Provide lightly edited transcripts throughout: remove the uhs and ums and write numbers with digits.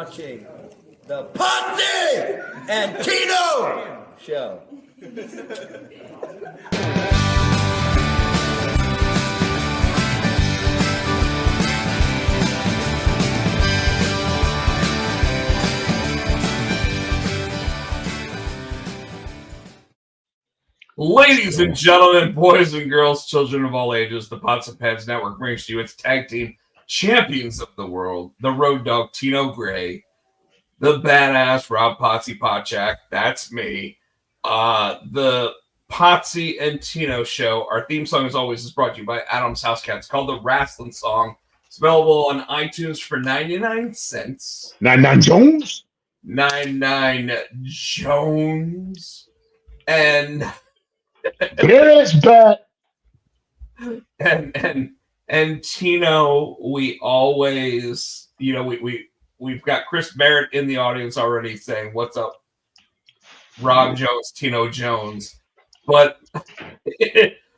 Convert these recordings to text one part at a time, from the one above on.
watching the Potsy and Tino show. Ladies and gentlemen, boys and girls, children of all ages, the Pots and Pans Network brings to you its tag team champions of the world, the Road Dogg Tino Gray, the badass Rob Potsy Potchak, that's me, the Potsy and Tino show. Our theme song, as always, is brought to you by Adam's House Cats, called the Wrestling Song. It's available on iTunes for 99 cents. 99 Jones? 99 Jones. And Get back. And Tino, we always, we've got Chris Barrett in the audience already saying, "What's up, Rob Jones, Tino Jones?" But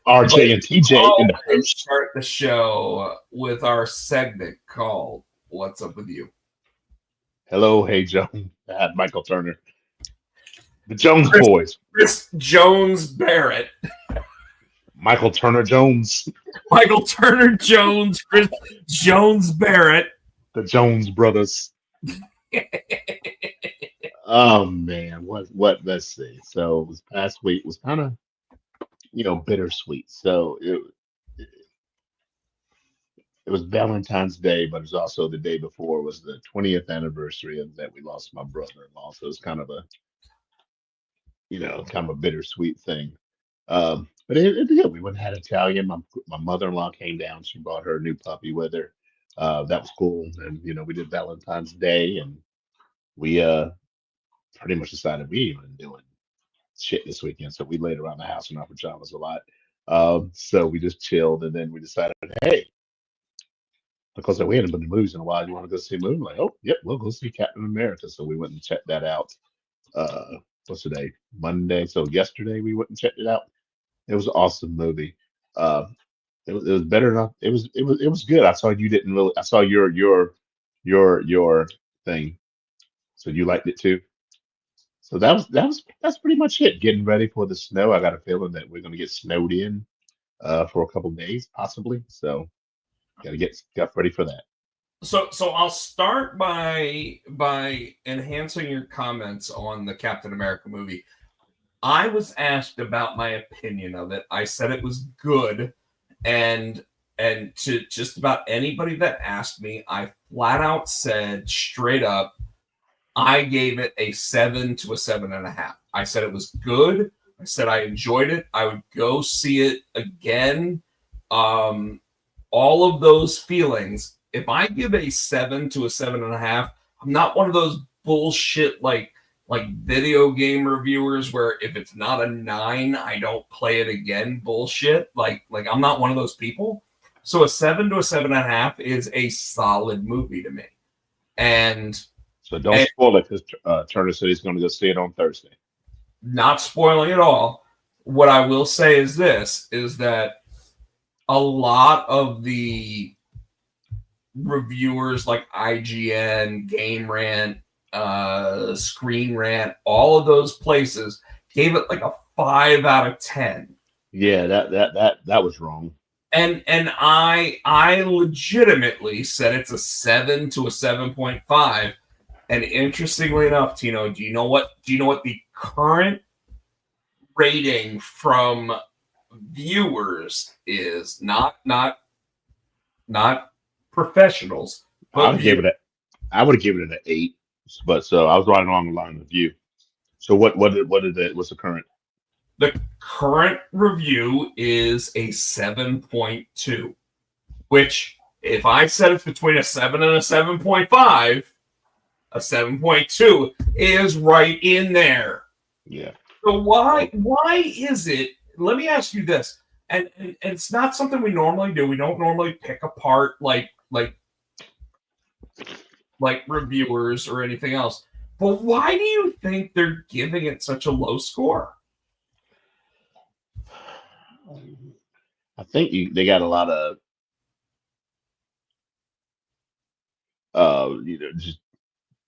RJ and TJ in the house. Start the show with our segment called "What's Up with You." Hello, hey Joan. Michael Turner, the Jones boys. Chris Jones Barrett. Michael Turner Jones. Michael Turner Jones, Chris Jones Barrett. The Jones brothers. Oh man, what let's see. So this past week was kind of bittersweet. So it was Valentine's Day, but it was also the day before was the 20th anniversary of that we lost my brother-in-law. So it was kind of a bittersweet thing. But yeah, we went and had Italian. My mother-in-law came down. She brought her new puppy with her. That was cool. And we did Valentine's Day, and we pretty much decided we ain't even doing shit this weekend. So we laid around the house in our pajamas a lot. So we just chilled, and then we decided, hey, because we hadn't been to movies in a while. You want to go see a movie? I'm like, oh, yep, we'll go see Captain America. So we went and checked that out. What's today? Monday. So yesterday we went and checked it out. It was an awesome movie. It was better enough. It was good. I saw you didn't really. I saw your thing. So you liked it too. So that's pretty much it. Getting ready for the snow. I got a feeling that we're gonna get snowed in for a couple days possibly. So gotta get ready for that. So I'll start by enhancing your comments on the Captain America movie. I was asked about my opinion of it. I said it was good, and to just about anybody that asked me, I flat out said straight up, I gave it a 7 to a 7.5. I said it was good. I said I enjoyed it. I would go see it again. All of those feelings. If I give a 7 to a 7.5, I'm not one of those bullshit like video game reviewers where if it's not a 9, I don't play it again bullshit. Like I'm not one of those people. So a 7 to a 7.5 is a solid movie to me. So don't spoil it because Turner said he's going to go see it on Thursday. Not spoiling it all. What I will say is this, is that a lot of the reviewers like IGN, Game Rant, Screen Rant, all of those places gave it like a 5 out of 10. Yeah, that was wrong. And I legitimately said it's a 7 to a 7.5. And interestingly enough, Tino, do you know what the current rating from viewers is? Not professionals. I would give it an 8. But so I was right along the line with you. So what's the current? The current review is a 7.2, which if I said it's between a 7 and a 7.5, a 7.2 is right in there. Yeah. So why is it? Let me ask you this, and it's not something we normally do. We don't normally pick apart like reviewers or anything else. But why do you think they're giving it such a low score? I think they got a lot of just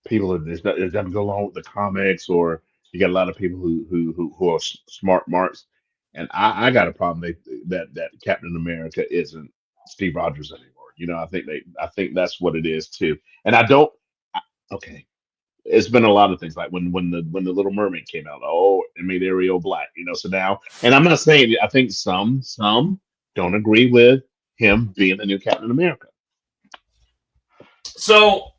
people it doesn't go along with the comics, or you got a lot of people who are smart marks. And I got a problem that Captain America isn't Steve Rogers anymore. I think that's what it is too. And I don't. Okay, it's been a lot of things like when the Little Mermaid came out. Oh, it made Ariel black. So now, and I'm not saying I think some don't agree with him being the new Captain America. So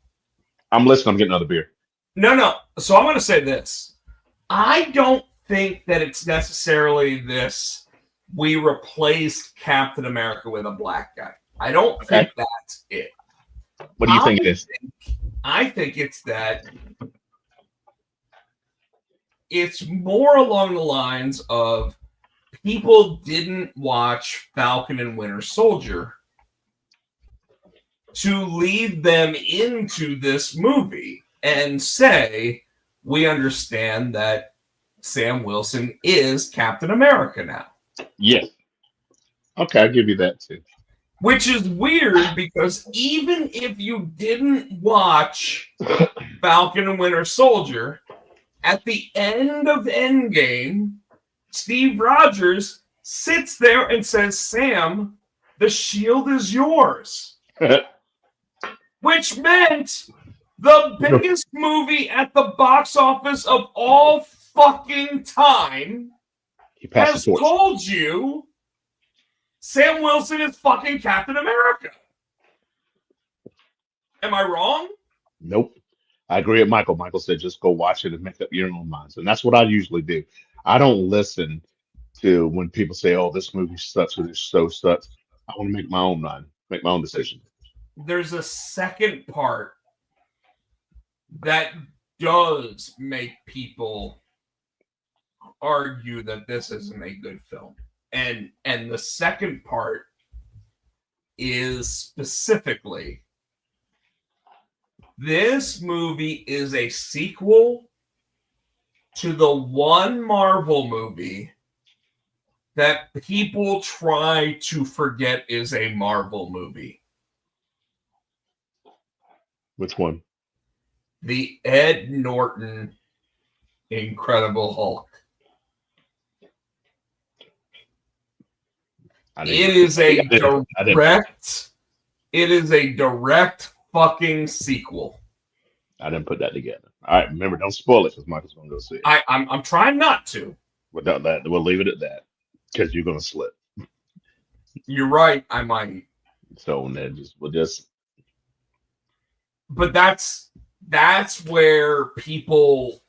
I'm listening. I'm getting another beer. no. So I'm going to say this. I don't think that it's necessarily this. We replaced Captain America with a black guy. I don't think that's it. What do you think it is? I think it's that it's more along the lines of people didn't watch Falcon and Winter Soldier to lead them into this movie and say, we understand that Sam Wilson is Captain America now. Yes. Okay, I'll give you that too. Which is weird because even if you didn't watch Falcon and Winter Soldier, at the end of Endgame, Steve Rogers sits there and says, Sam, the shield is yours. Which meant the biggest movie at the box office of all fucking time has told you Sam Wilson is fucking Captain America. Am I wrong? Nope. I agree with Michael. Michael said just go watch it and make up your own minds. And that's what I usually do. I don't listen to when people say, oh, this movie sucks or this show sucks. I want to make my own mind, make my own decision. There's a second part that does make people argue that this isn't a good film. And the second part is specifically this movie is a sequel to the one Marvel movie that people try to forget is a Marvel movie. Which one? The Ed Norton Incredible Hulk. It is a direct fucking sequel. I didn't put that together. All right, remember, don't spoil it because Michael's gonna go see it. I'm trying not to. Without that, we'll leave it at that because you're gonna slip. You're right. I might. So then we'll just. But that's where people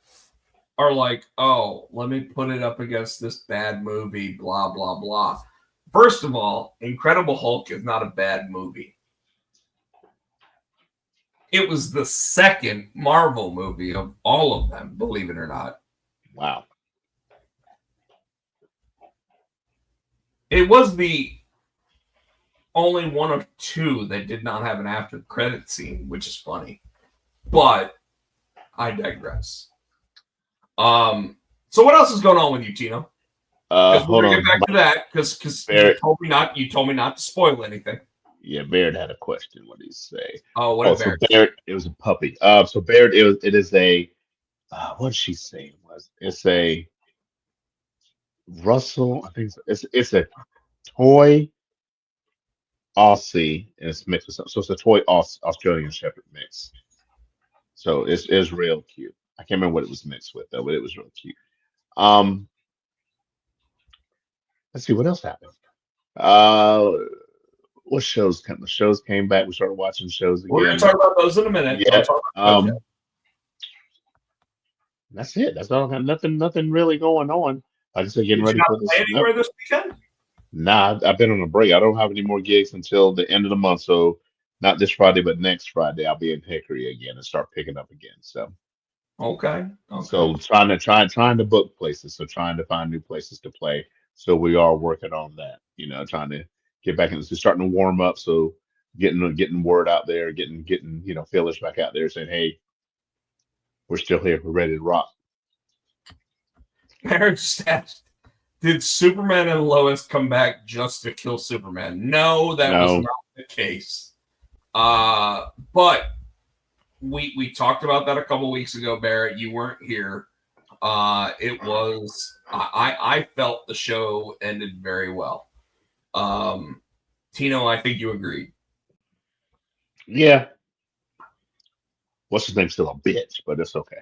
are like, oh, let me put it up against this bad movie, blah blah blah. First of all, Incredible Hulk is not a bad movie. It was the second Marvel movie of all of them, believe it or not. Wow. It was the only one of two that did not have an after credit scene, which is funny. But I digress. So what else is going on with you, Tino? We're gonna get back to that because you told me not to spoil anything. Yeah, Baird had a question. What did he say? Oh, what so Baird, it was a puppy. So Baird, it is a what did she say it was? It's a Russell, I think it's a toy Aussie and it's mixed with something. So it's a toy Australian Shepherd mix. So it's real cute. I can't remember what it was mixed with though, but it was real cute. Let's see what else happened. What shows came? The shows came back. We started watching shows again. We're gonna talk about those in a minute. Yeah. That's it. That's all. Nothing really going on. I just getting ready for this. Anywhere this weekend? Nah, I've been on a break. I don't have any more gigs until the end of the month. So not this Friday, but next Friday, I'll be in Hickory again and start picking up again. So okay. So trying to book places. So trying to find new places to play. So we are working on that. Trying to get back into starting to warm up. So getting word out there, getting feelers back out there saying, hey, we're still here. We're ready to rock. Parents asked, did Superman and Lois come back just to kill Superman? No, that was not the case. But we talked about that a couple weeks ago, Barrett. You weren't here. It was I felt the show ended very well. Tino, I think you agreed. Yeah. What's his name? Still a bitch, but it's okay.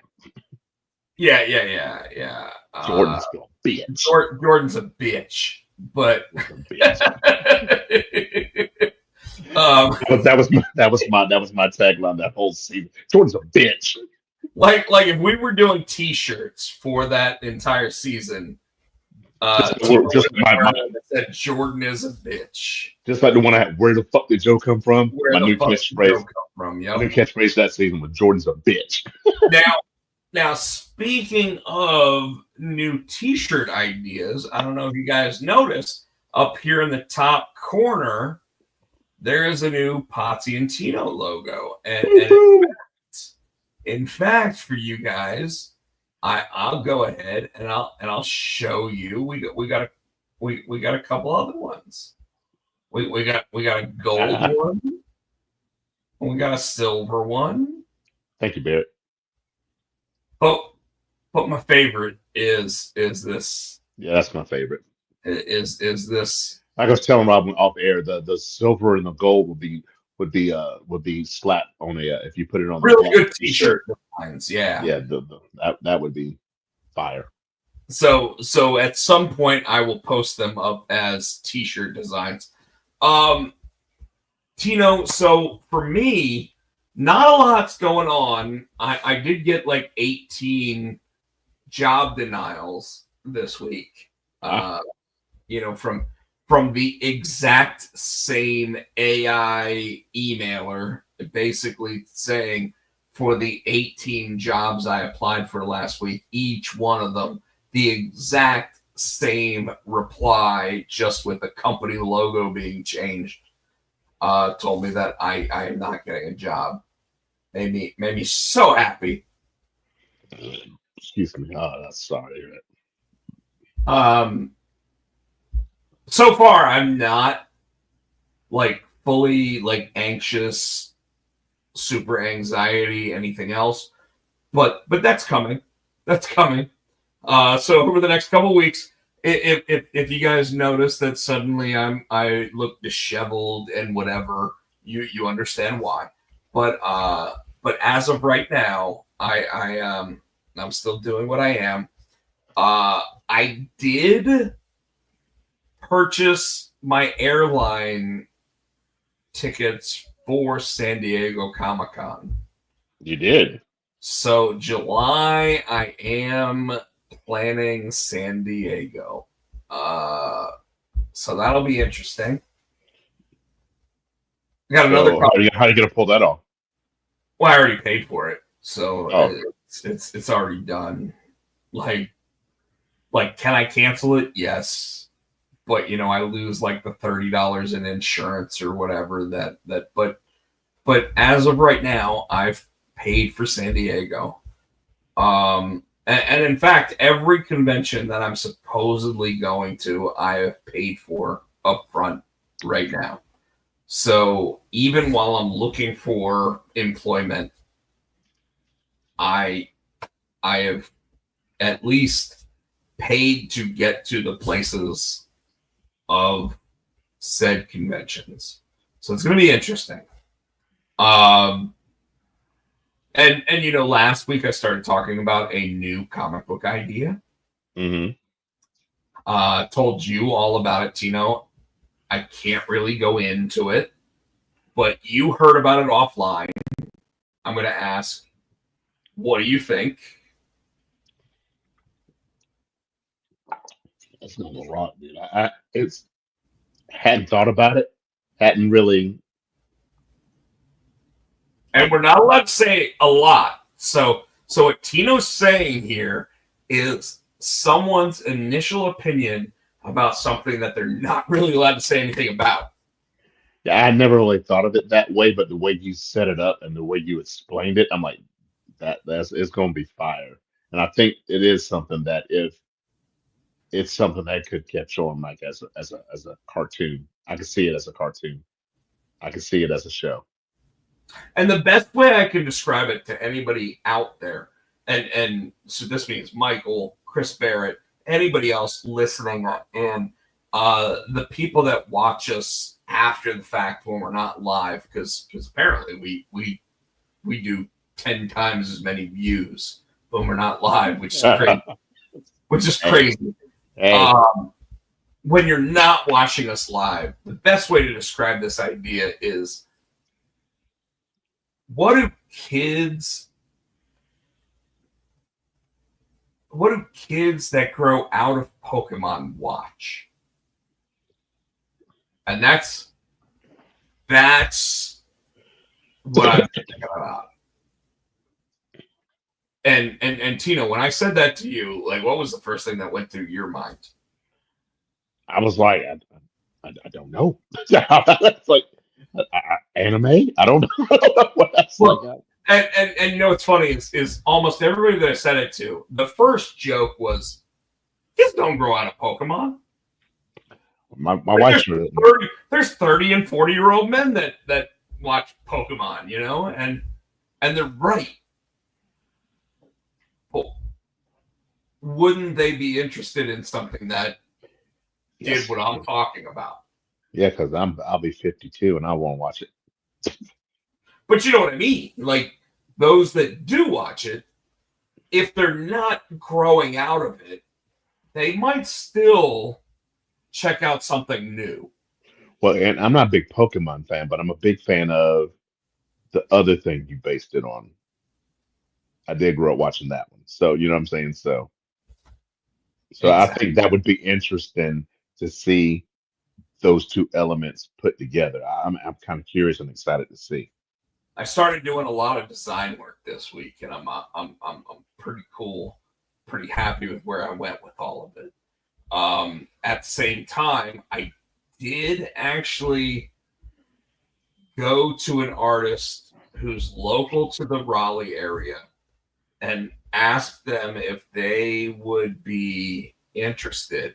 Yeah. Jordan's still a bitch. Jordan's a bitch, but Jordan's a bitch. That was my tagline that whole season. Jordan's a bitch. like if we were doing T-shirts for that entire season, Just that said Jordan is a bitch. just like the one I had. Where the fuck did Joe come from? Where My the new fuck did catchphrase. Joe come from? My new catchphrase that season was Jordan's a bitch. Now, speaking of new T-shirt ideas, I don't know if you guys noticed up here in the top corner, there is a new Potsy and Tino logo, and in fact, for you guys, I'll go ahead and I'll show you. We got a couple other ones. We got a gold one. We got a silver one. Thank you, Barrett. But my favorite is this. Yeah, that's my favorite. Is this? Like I was telling Robin off air, the silver and the gold would be slapped on if you put it on Really the good T-shirt designs. Yeah. Yeah, that would be fire. So at some point I will post them up as T-shirt designs. Tino, so for me, not a lot's going on. I did get like 18 job denials this week. From the exact same AI emailer, basically saying for the 18 jobs I applied for last week, each one of them, the exact same reply, just with the company logo being changed, told me that I am not getting a job. Made me so happy. Excuse me. Oh, that's sorry. So far, I'm not like fully like anxious, super anxiety, anything else, but that's coming. That's coming. So over the next couple weeks, if you guys notice that suddenly I look disheveled and whatever, you understand why. But as of right now, I'm still doing what I am. I did purchase my airline tickets for San Diego Comic-Con. You did. So July, I am planning San Diego. So that'll be interesting. I got another. How are you gonna pull that off? Well, I already paid for it, so it's already done. Like, can I cancel it? Yes, but I lose like the $30 in insurance or whatever. But as of right now, I've paid for San Diego. And in fact, every convention that I'm supposedly going to, I have paid for upfront right now. So even while I'm looking for employment, I have at least paid to get to the places of said conventions. So it's going to be interesting. And last week I started talking about a new comic book idea. Mm-hmm. Told you all about it, Tino. I can't really go into it, but you heard about it offline. I'm going to ask, what do you think? That's gonna go wrong, dude. I hadn't thought about it. Hadn't really. And we're not allowed to say a lot. So what Tino's saying here is someone's initial opinion about something that they're not really allowed to say anything about. Yeah, I never really thought of it that way, but the way you set it up and the way you explained it, I'm like, that's it's gonna be fire. And I think it is something that if it's something that could catch on like as a cartoon. I could see it as a cartoon. I could see it as a show. And the best way I can describe it to anybody out there, and so this means Michael, Chris Barrett, anybody else listening, and the people that watch us after the fact when we're not live, because apparently we do 10 times as many views when we're not live, which is crazy. Crazy. Hey. When you're not watching us live, the best way to describe this idea is, what do kids that grow out of Pokemon watch? And that's what I'm thinking about. And Tino, when I said that to you, like, what was the first thing that went through your mind? I was like, I don't know. It's like anime. I don't know what that's Look, like. and you know what's funny is almost everybody that I said it to, the first joke was, kids don't grow out of Pokemon. My wife's there's 30 and 40-year-old men that watch Pokemon, you know, and they're right. Well, wouldn't they be interested in something that did what I'm talking about? Yeah, because I'll be 52 and I won't watch it. But you know what I mean? Like, those that do watch it, if they're not growing out of it, they might still check out something new. Well, and I'm not a big Pokemon fan, but I'm a big fan of the other thing you based it on. I did grow up watching that one. So, you know what I'm saying? So Exactly. I think that would be interesting to see those two elements put together. I'm kind of curious and excited to see. I started doing a lot of design work this week, and I'm pretty cool, pretty happy with where I went with all of it. At the same time, I did actually go to an artist who's local to the Raleigh area and ask them if they would be interested.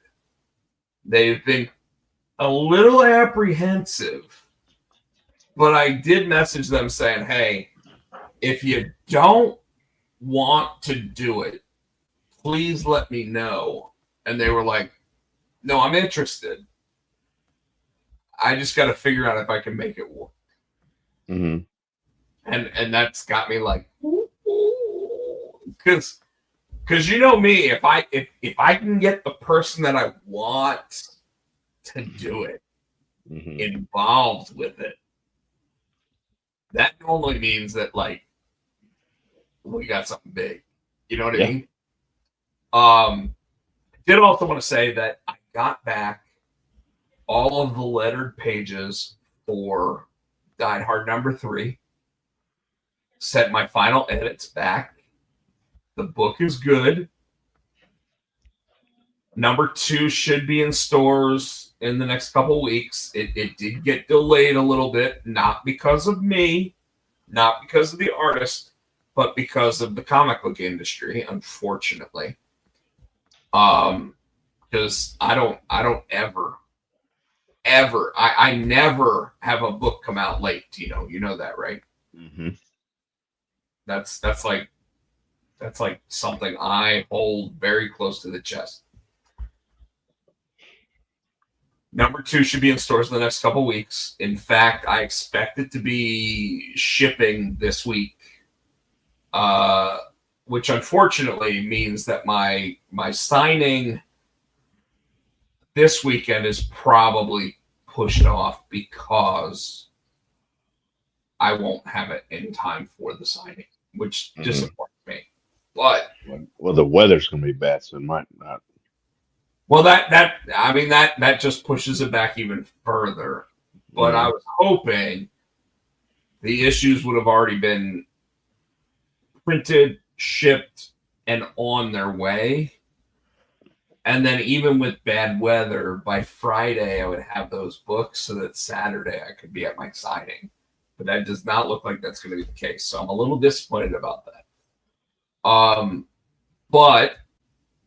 They've been a little apprehensive, but I did message them saying, hey, if you don't want to do it, please let me know. And they were like, no, I'm interested. I just got to figure out if I can make it work. Mm-hmm. And that's got me like, because you know me, if I can get the person that I want to do it involved with it, that normally means that, like, we got something big. You know what I mean? I did also want to say that I got back all of the lettered pages for Die Hard #3. Sent my final edits back. The book is good. #2 should be in stores in the next couple weeks. It did get delayed a little bit, not because of me, not because of the artist, but because of the comic book industry, unfortunately. Because I don't ever, I never have a book come out late, Tino. You know that, right? Mm-hmm. That's like something I hold very close to the chest. #2 should be in stores in the next couple weeks. In fact, I expect it to be shipping this week, which unfortunately means that my signing this weekend is probably pushed off because I won't have it in time for the signing, which disappoints me. But well, the weather's going to be bad, so it might not. Well, that just pushes it back even further. But I was hoping the issues would have already been printed, shipped, and on their way. And then even with bad weather, by Friday, I would have those books so that Saturday I could be at my signing. But that does not look like that's going to be the case. So I'm a little disappointed about that. But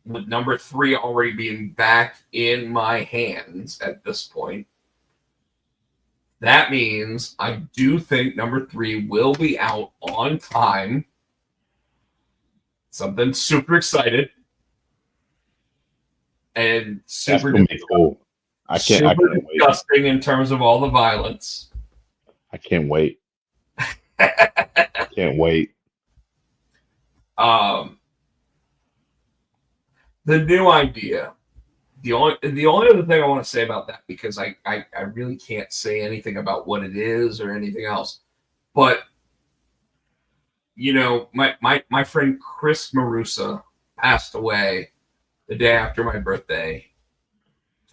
with #3 already being back in my hands at this point, That means I do think number 3 will be out on time. Something super excited and That's super gonna be cool. I super can't wait. disgusting in terms of all the violence. I can't wait. I can't wait. um, the new idea. The only other thing I want to say about that, because I really can't say anything about what it is or anything else, but my friend Chris Marusa passed away the day after my birthday,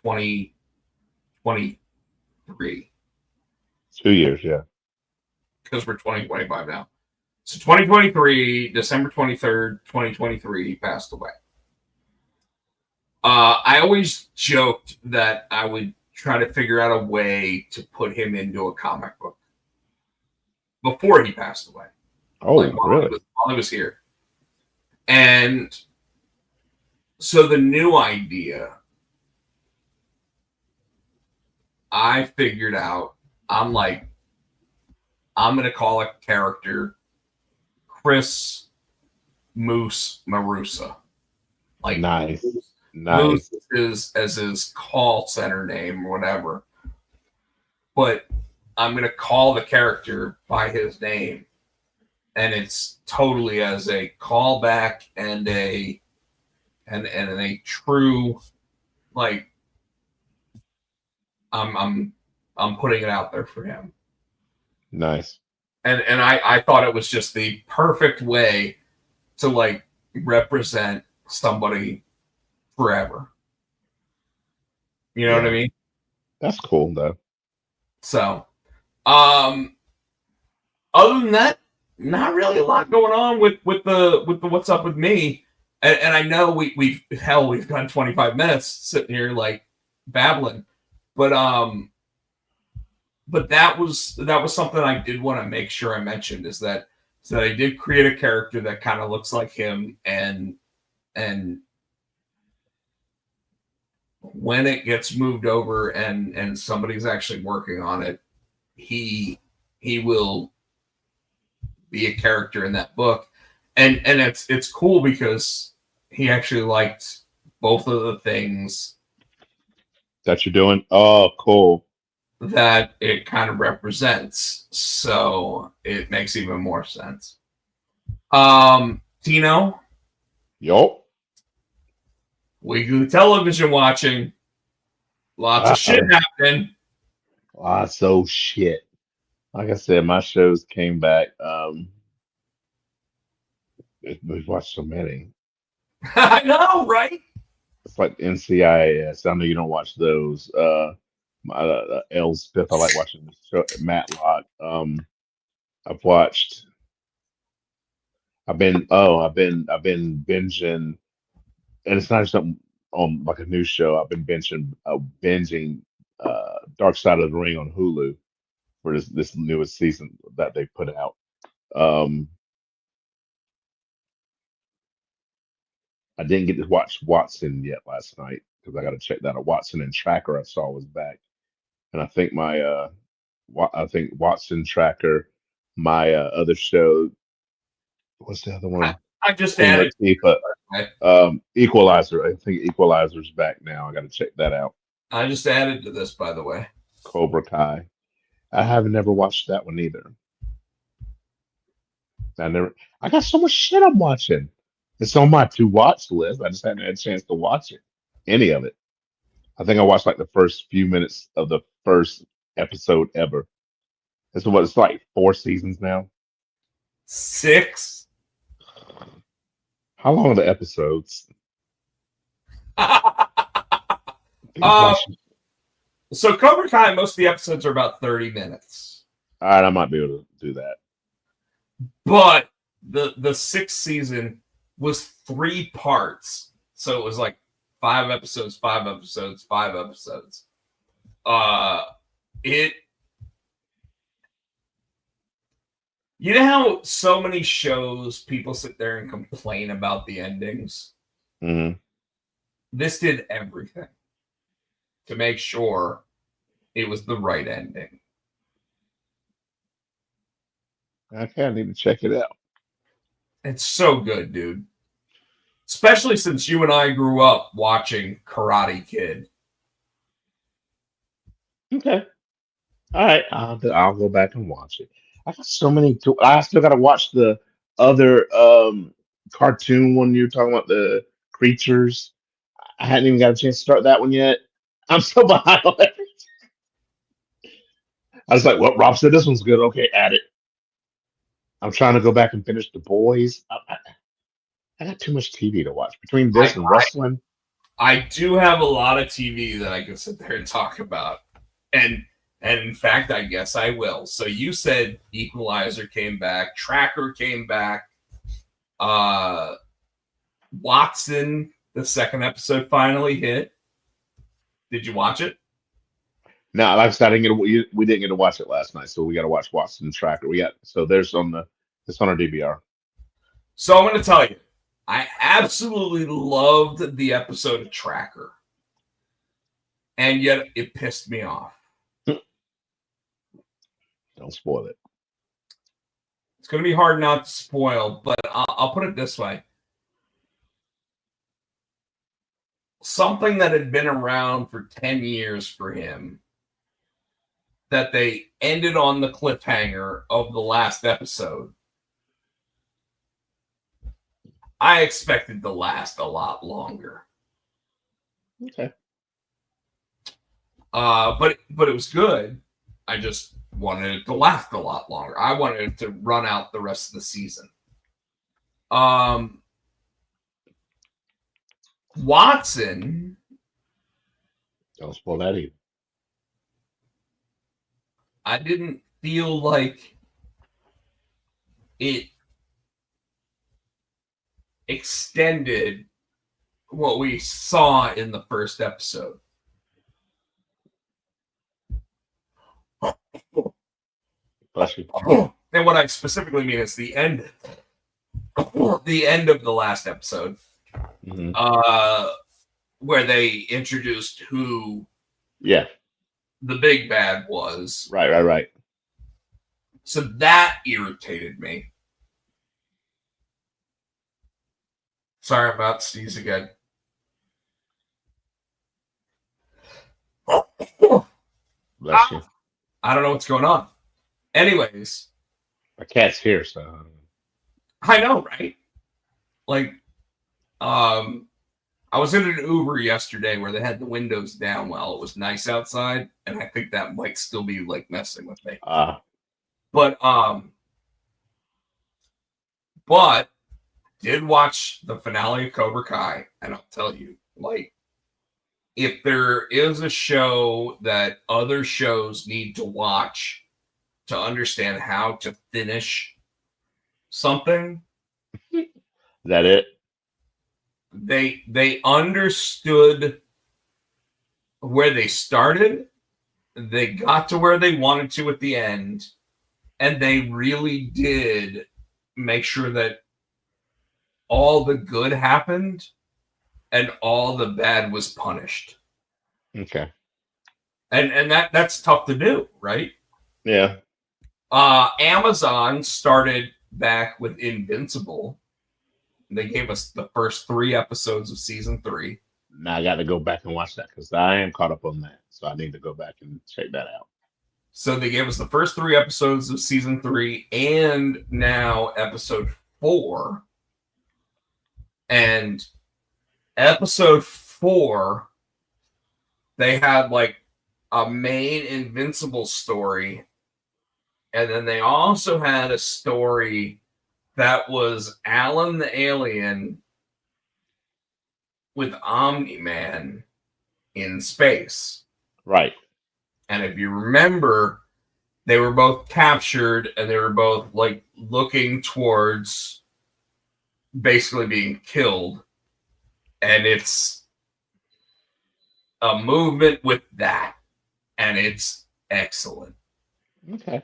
2023, 2 years, yeah. because we're 2025 now. So 2023, December 23rd, 2023, he passed away. I always joked that I would try to figure out a way to put him into a comic book before he passed away, Oh, like really? while he was here. And so the new idea I figured out, I'm like, I'm going to call a character Chris Moose Marusa. Like, Nice. Moose Nice. is as his call center name or whatever. But I'm going to call the character by his name. And it's totally as a callback and a true, like, I'm putting it out there for him. Nice. And I thought it was just the perfect way to, like, represent somebody forever. You know what I mean? That's cool though. So, other than that, not really a lot going on with the what's up with me. And I know we've gone 25 minutes sitting here like babbling, but that was something I did want to make sure I mentioned, is that I did create a character that kind of looks like him, and when it gets moved over and somebody's actually working on it, he will be a character in that book. And it's cool because he actually liked both of the things That you're doing? Oh, cool. that it kind of represents. So it makes even more sense. Tino, Yup. weekly television watching. Lots of shit happening. So shit. Like I said, my shows came back. We've watched so many. I know, right? It's like NCIS. I know you don't watch those. L's Fifth. I like watching the show. Matlock. I've watched. I've been binging, and it's not just something on like a new show. I've been binging Dark Side of the Ring on Hulu for this newest season that they put out. Um, I didn't get to watch Watson yet last night because I got to check that out. Watson and Tracker I saw was back, and I think I think Watson Tracker, my other show. What's the other I, one? I just Queen added. Latifah. Equalizer. I think Equalizer's back now. I got to check that out. I just added to this, by the way. Cobra Kai. I have never watched that one either. I never. I got so much shit I'm watching. It's on my to watch list. I just haven't had a chance to watch it. Any of it. I think I watched like the first few minutes of the first episode ever. It's what it's like 4 seasons now. 6. How long are the episodes? uh, so Cobra Kai, most of the episodes are about 30 minutes. All right, I might be able to do that. But the sixth season was 3 parts. So it was like 5 episodes, 5 episodes, 5 episodes. You know how so many shows people sit there and complain about the endings? Mm-hmm. This did everything to make sure it was the right ending. Okay, I need to check it out. It's so good, dude. Especially since you and I grew up watching Karate Kid. Okay. All right. I'll go back and watch it. I got so many. I still got to watch the other cartoon one you're talking about, the creatures. I hadn't even got a chance to start that one yet. I'm so behind on it. I was like, "What? Rob said this one's good. Okay, add it." I'm trying to go back and finish The Boys. I got too much TV to watch between this I, and wrestling. I do have a lot of TV that I can sit there and talk about. And in fact, I guess I will. So you said Equalizer came back, Tracker came back, Watson, the second episode finally hit. Did you watch it? No, like I said, we didn't get to watch it last night, so we got to watch Watson Tracker. There's on it's on our DVR. So I'm going to tell you, I absolutely loved the episode of Tracker. And yet it pissed me off. Don't spoil it. It's going to be hard not to spoil, but I'll put it this way. Something that had been around for 10 years for him, that they ended on the cliffhanger of the last episode, I expected to last a lot longer. Okay. But it was good. I just wanted it to last a lot longer. I wanted it to run out the rest of the season. Watson. Don't spoil that either. I didn't feel like it extended what we saw in the first episode. Bless you. And what I specifically mean is the end of the last episode, where they introduced who the big bad was. Right. So that irritated me. Sorry about sneeze again. Bless you. I don't know what's going on. Anyways. My cat's here, so. I know, right? Like, I was in an Uber yesterday where they had the windows down while it was nice outside, and I think that might still be, like, messing with me. But did watch the finale of Cobra Kai, and I'll tell you, like, if there is a show that other shows need to watch to understand how to finish something, is that it? They understood where they started, they got to where they wanted to at the end, and they really did make sure that all the good happened and all the bad was punished. Okay. And that's tough to do, right? Yeah. Amazon started back with Invincible. They gave us the first 3 episodes of season 3. Now I got to go back and watch that because I am caught up on that. So I need to go back and check that out. So they gave us the first 3 episodes of season 3 and now episode 4. And episode 4, they had like a main Invincible story. And then they also had a story that was Alan the Alien with Omni-Man in space. Right. And if you remember, they were both captured and they were both like looking towards basically being killed. And it's a movement with that. And it's excellent. Okay.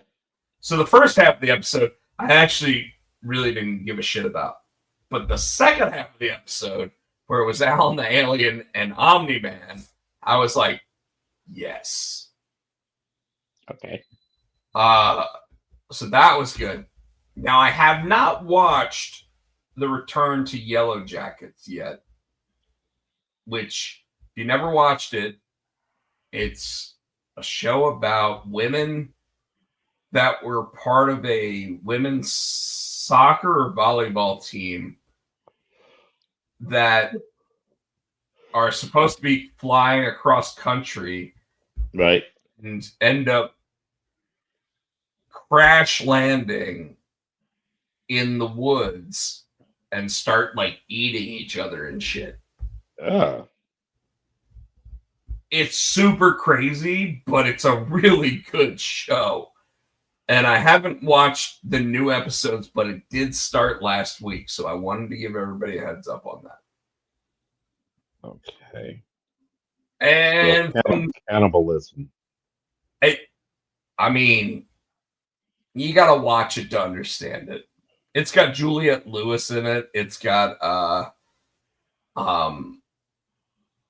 So the first half of the episode, I actually really didn't give a shit about. But the second half of the episode, where it was Alan the Alien and Omni-Man, I was like, yes. Okay. So that was good. Now, I have not watched The Return to Yellow Jackets yet, which, if you never watched it, it's a show about women that were part of a women's soccer or volleyball team that are supposed to be flying across country, Right. and end up crash landing in the woods and start like eating each other and shit. It's super crazy, but it's a really good show. And I haven't watched the new episodes, but it did start last week, so I wanted to give everybody a heads up on that. Okay. And so, cannibalism. I mean, you gotta watch it to understand it. It's got Juliette Lewis in it. It's got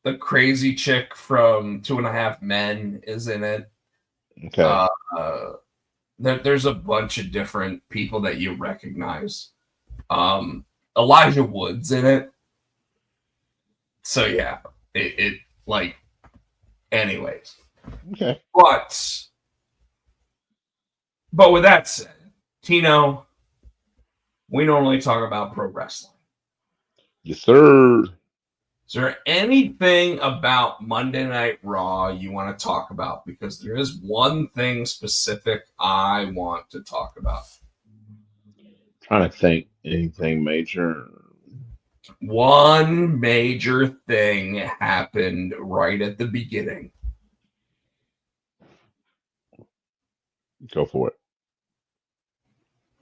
the crazy chick from 2.5 Men is in it. Okay. There's a bunch of different people that you recognize. Elijah Wood's in it. So yeah, it like, anyways. Okay. But with that said, Tino, we normally talk about pro wrestling. Yes, sir. Is there anything about Monday Night Raw you want to talk about? Because there is one thing specific I want to talk about. Trying to think anything major. One major thing happened right at the beginning. Go for it.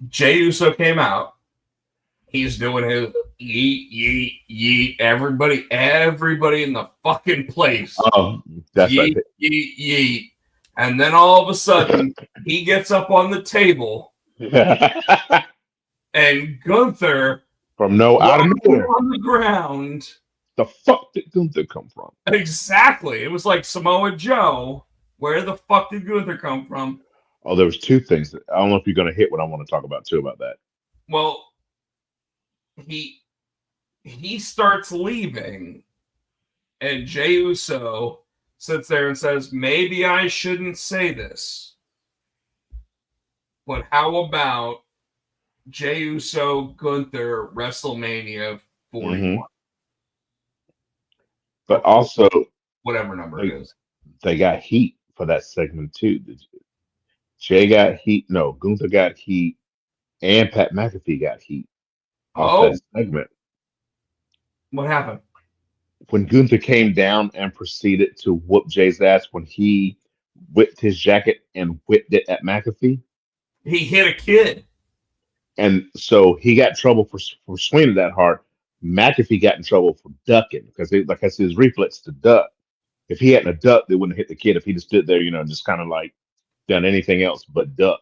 Jey Uso came out. He's doing his yeet, yeet, yeet. Everybody in the fucking place. Oh, that's yeet, right. Yeet, yeet. And then all of a sudden, he gets up on the table, and Gunther from out of nowhere on the ground. The fuck did Gunther come from? Exactly. It was like Samoa Joe. Where the fuck did Gunther come from? Oh, there was two things. I don't know if you're going to hit what I want to talk about too about that. Well, he starts leaving, and Jey Uso sits there and says, maybe I shouldn't say this, but how about Jey Uso, Gunther, WrestleMania 41? Mm-hmm. But also, whatever number it is. They got heat for that segment too. Jay got heat. No, Gunther got heat, and Pat McAfee got heat off that segment. What happened? When Gunther came down and proceeded to whoop Jay's ass when he whipped his jacket and whipped it at McAfee. He hit a kid. And so he got in trouble for swinging that hard. McAfee got in trouble for ducking because, like I said, his reflex to duck. If he hadn't ducked, they wouldn't have hit the kid. If he just stood there, just kind of like done anything else but duck.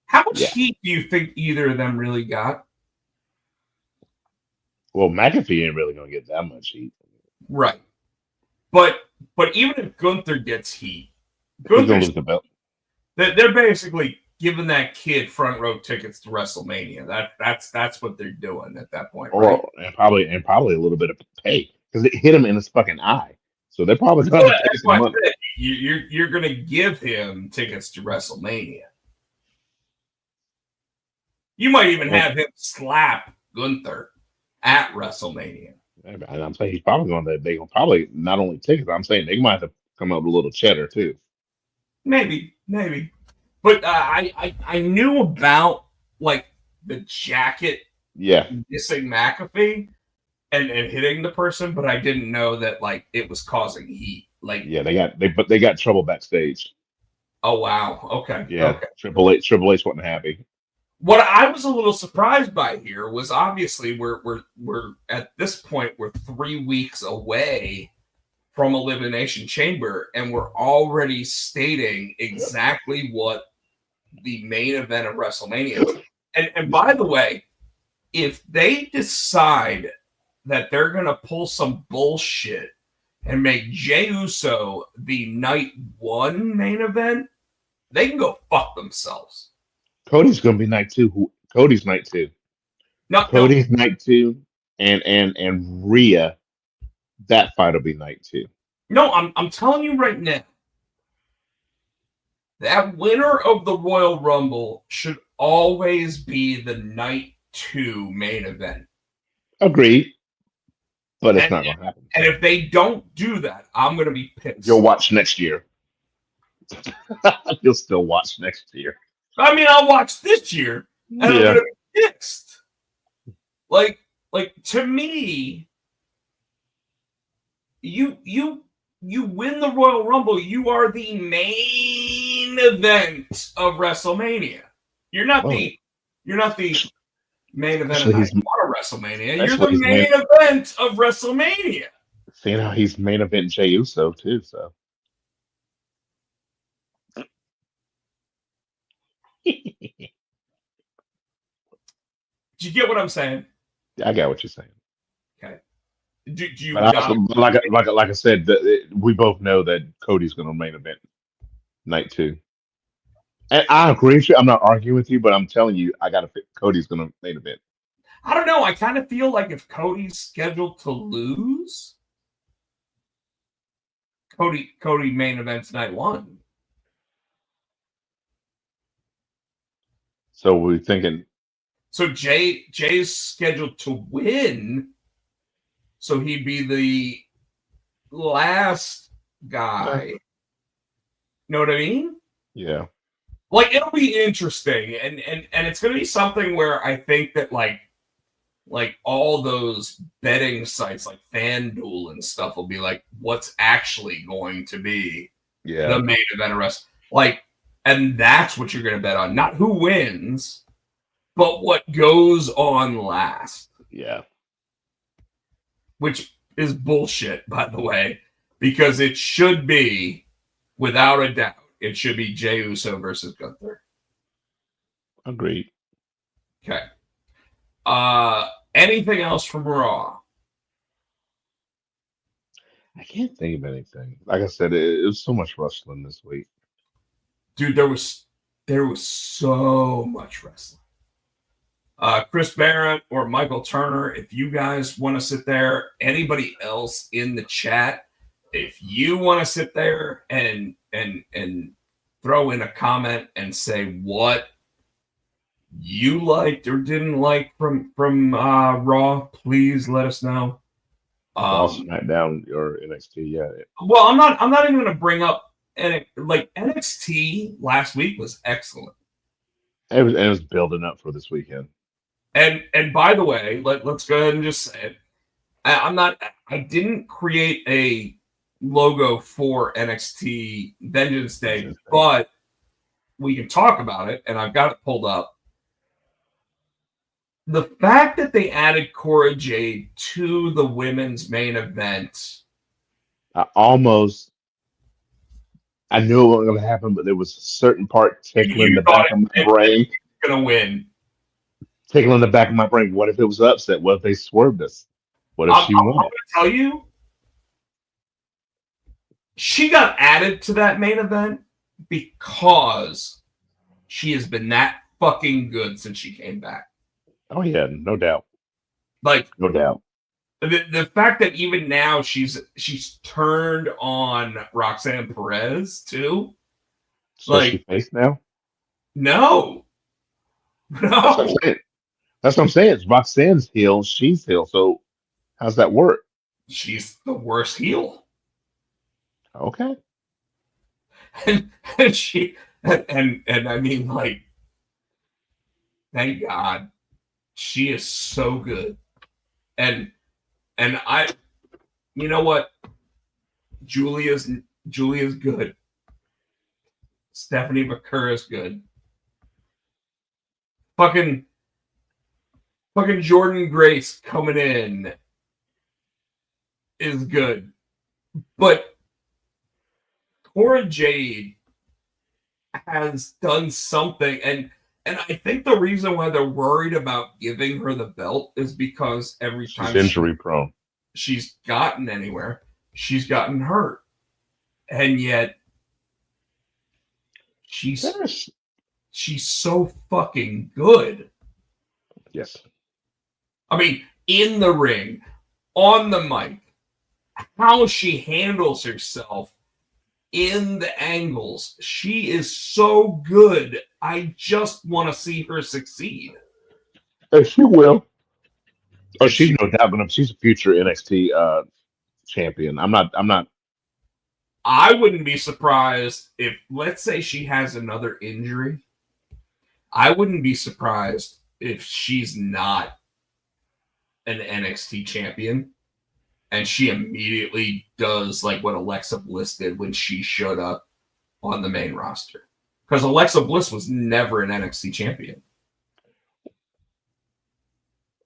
How much heat do you think either of them really got? Well, McAfee ain't really gonna get that much heat, right? But even if Gunther gets heat, he's gonna lose the belt. They're basically giving that kid front row tickets to WrestleMania. That's what they're doing at that point, right? And probably a little bit of pay because it hit him in his fucking eye. So they're probably going to pay some money. You're going to give him tickets to WrestleMania. You might even have him slap Gunther at WrestleMania. And I'm saying he's probably going to. They will probably not only tickets. I'm saying they might have to come up with a little cheddar too. Maybe. But I knew about like the jacket, missing McAfee. And hitting the person, but I didn't know that like it was causing heat. Like they got trouble backstage. Oh wow, okay, yeah. Okay. Triple H wasn't happy. What I was a little surprised by here was obviously we're at this point we're 3 weeks away from Elimination Chamber, and we're already stating exactly what the main event of WrestleMania is. And by the way, if they decide that they're going to pull some bullshit and make Jey Uso the night 1 main event, they can go fuck themselves. Cody's going to be night 2. Cody's night 2. No, no, Cody's night 2, and Rhea, that fight will be night 2. no. I'm telling you right now, that winner of the Royal Rumble should always be the night 2 main event. Agreed, but it's And, not going to happen. and if they don't do that, I'm going to be pissed. You'll watch next year. You'll still watch next year. I mean, I'll watch this year, and I'm Yeah. going to be pissed. Like to me, you win the Royal Rumble, you are the main event of WrestleMania. You're not the main event of night 1 of WrestleMania. You're the main event of WrestleMania. Seeing how he's main event Jey Uso too, so. Did you get what I'm saying? I got what you're saying. Okay. Do you But also, like I said, we both know that Cody's going to main event night 2. And I agree with you. I'm not arguing with you, but I'm telling you, I got to pick Cody's going to main event. I don't know. I kind of feel like if Cody's scheduled to lose, Cody main events night 1. So we're thinking. So Jay's scheduled to win, so he'd be the last guy. You know what I mean? Yeah. Like, it'll be interesting, and it's going to be something where I think that like all those betting sites like FanDuel and stuff will be like, what's actually going to be the main event of wrestling? Like, and that's what you're going to bet on, not who wins, but what goes on last. Yeah. Which is bullshit, by the way, because it should be, without a doubt, it should be Jey Uso versus Gunther. Agreed. Okay. Anything else from Raw? I can't think of anything. Like I said, it was so much wrestling this week. Dude, there was so much wrestling. Chris Barrett or Michael Turner, if you guys want to sit there, anybody else in the chat, if you want to sit there and throw in a comment and say what you liked or didn't like from Raw, please let us know. SmackDown or NXT, yeah. Well, I'm not even going to bring up NXT last week was excellent. It was building up for this weekend. And by the way, let's go ahead and just say it. I didn't create a logo for NXT Vengeance Day, but we can talk about it, and I've got it pulled up. The fact that they added Cora Jade to the women's main event. I knew it wasn't going to happen, but there was a certain part tickling the back of my brain. Going to win. Tickling the back of my brain. What if it was upset? What if they swerved us? What if she won? I'm going to tell you, she got added to that main event because she has been that fucking good since she came back. Oh yeah, no doubt. Like, no doubt. The fact that even now she's turned on Roxanne Perez too. So she face now? No. That's what I'm saying. It's Roxanne's heel, she's heel. So how's that work? She's the worst heel. Okay. And she and I mean, like, thank God she is so good. And I, you know what? Julia's good. Stephanie McCurr is good. Fucking Jordan Grace coming in is good. But Cora Jade has done something, and I think the reason why they're worried about giving her the belt is because every time she's injury prone. She's gotten anywhere, she's gotten hurt. And yet she's so fucking good. Yes. I mean, in the ring, on the mic, how she handles herself in the angles. She is so good. I just want to see her succeed. She will. Oh, And she's she, no doubt gonna. She's a future NXT champion. I'm not. I'm not. I wouldn't be surprised if, let's say, she has another injury. I wouldn't be surprised if she's not an NXT champion and she immediately does like what Alexa Bliss did when she showed up on the main roster. Because Alexa Bliss was never an NXT champion.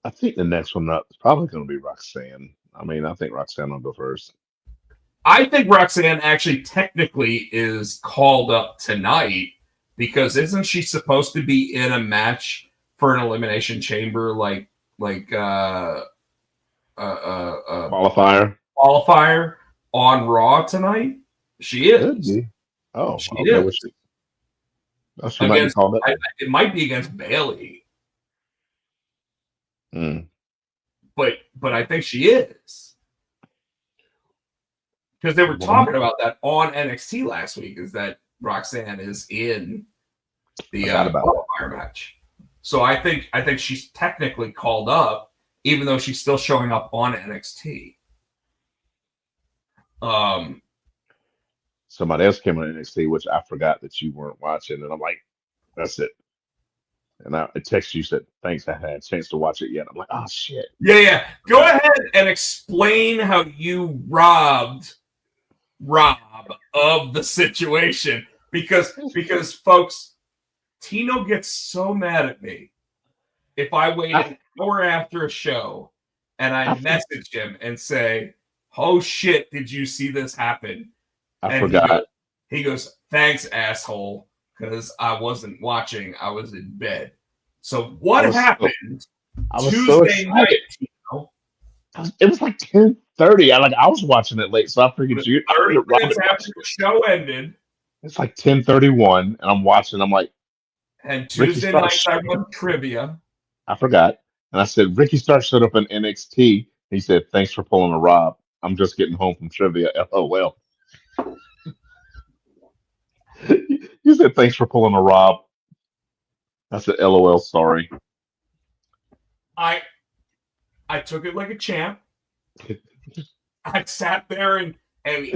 I think the next one up is probably going to be Roxanne. I mean, I think Roxanne will go first. I think Roxanne actually technically is called up tonight because isn't she supposed to be in a match for an elimination chamber like Qualifier. qualifier on Raw tonight? She Could is. be. Oh, She okay. Well, is she might be against. called up. It might be against Bailey, Mm. but I think she is because they were talking about that on NXT last week. Is that Roxanne is in the Forgot about qualifier match? So I think she's technically called up, even though she's still showing up on NXT. Somebody else came on NXT, which I forgot that you weren't watching, and I'm like, that's it. And I text you said, thanks, I had a chance to watch it yet. I'm like, oh shit. Yeah. Go ahead and explain how you robbed Rob of the situation because folks, Tino gets so mad at me if I wait an hour after a show and I message him and say, "Oh shit, did you see this happen?" I And forgot. he goes, "Thanks, asshole, because I wasn't watching. I was in bed." So what happened I was so Tuesday excited. night, Tino? It was like 10:30. I was watching it late, so I figured 30 minutes after the show ended. It's like 10:31, and I'm watching. I'm like, And Ricky Tuesday night, Starks. I run trivia. I forgot, and I said Ricky Starks showed up in NXT. He said, "Thanks for pulling a Rob. I'm just getting home from trivia." Oh well. You said thanks for pulling a Rob. I said, "LOL, sorry." I took it like a champ. I sat there and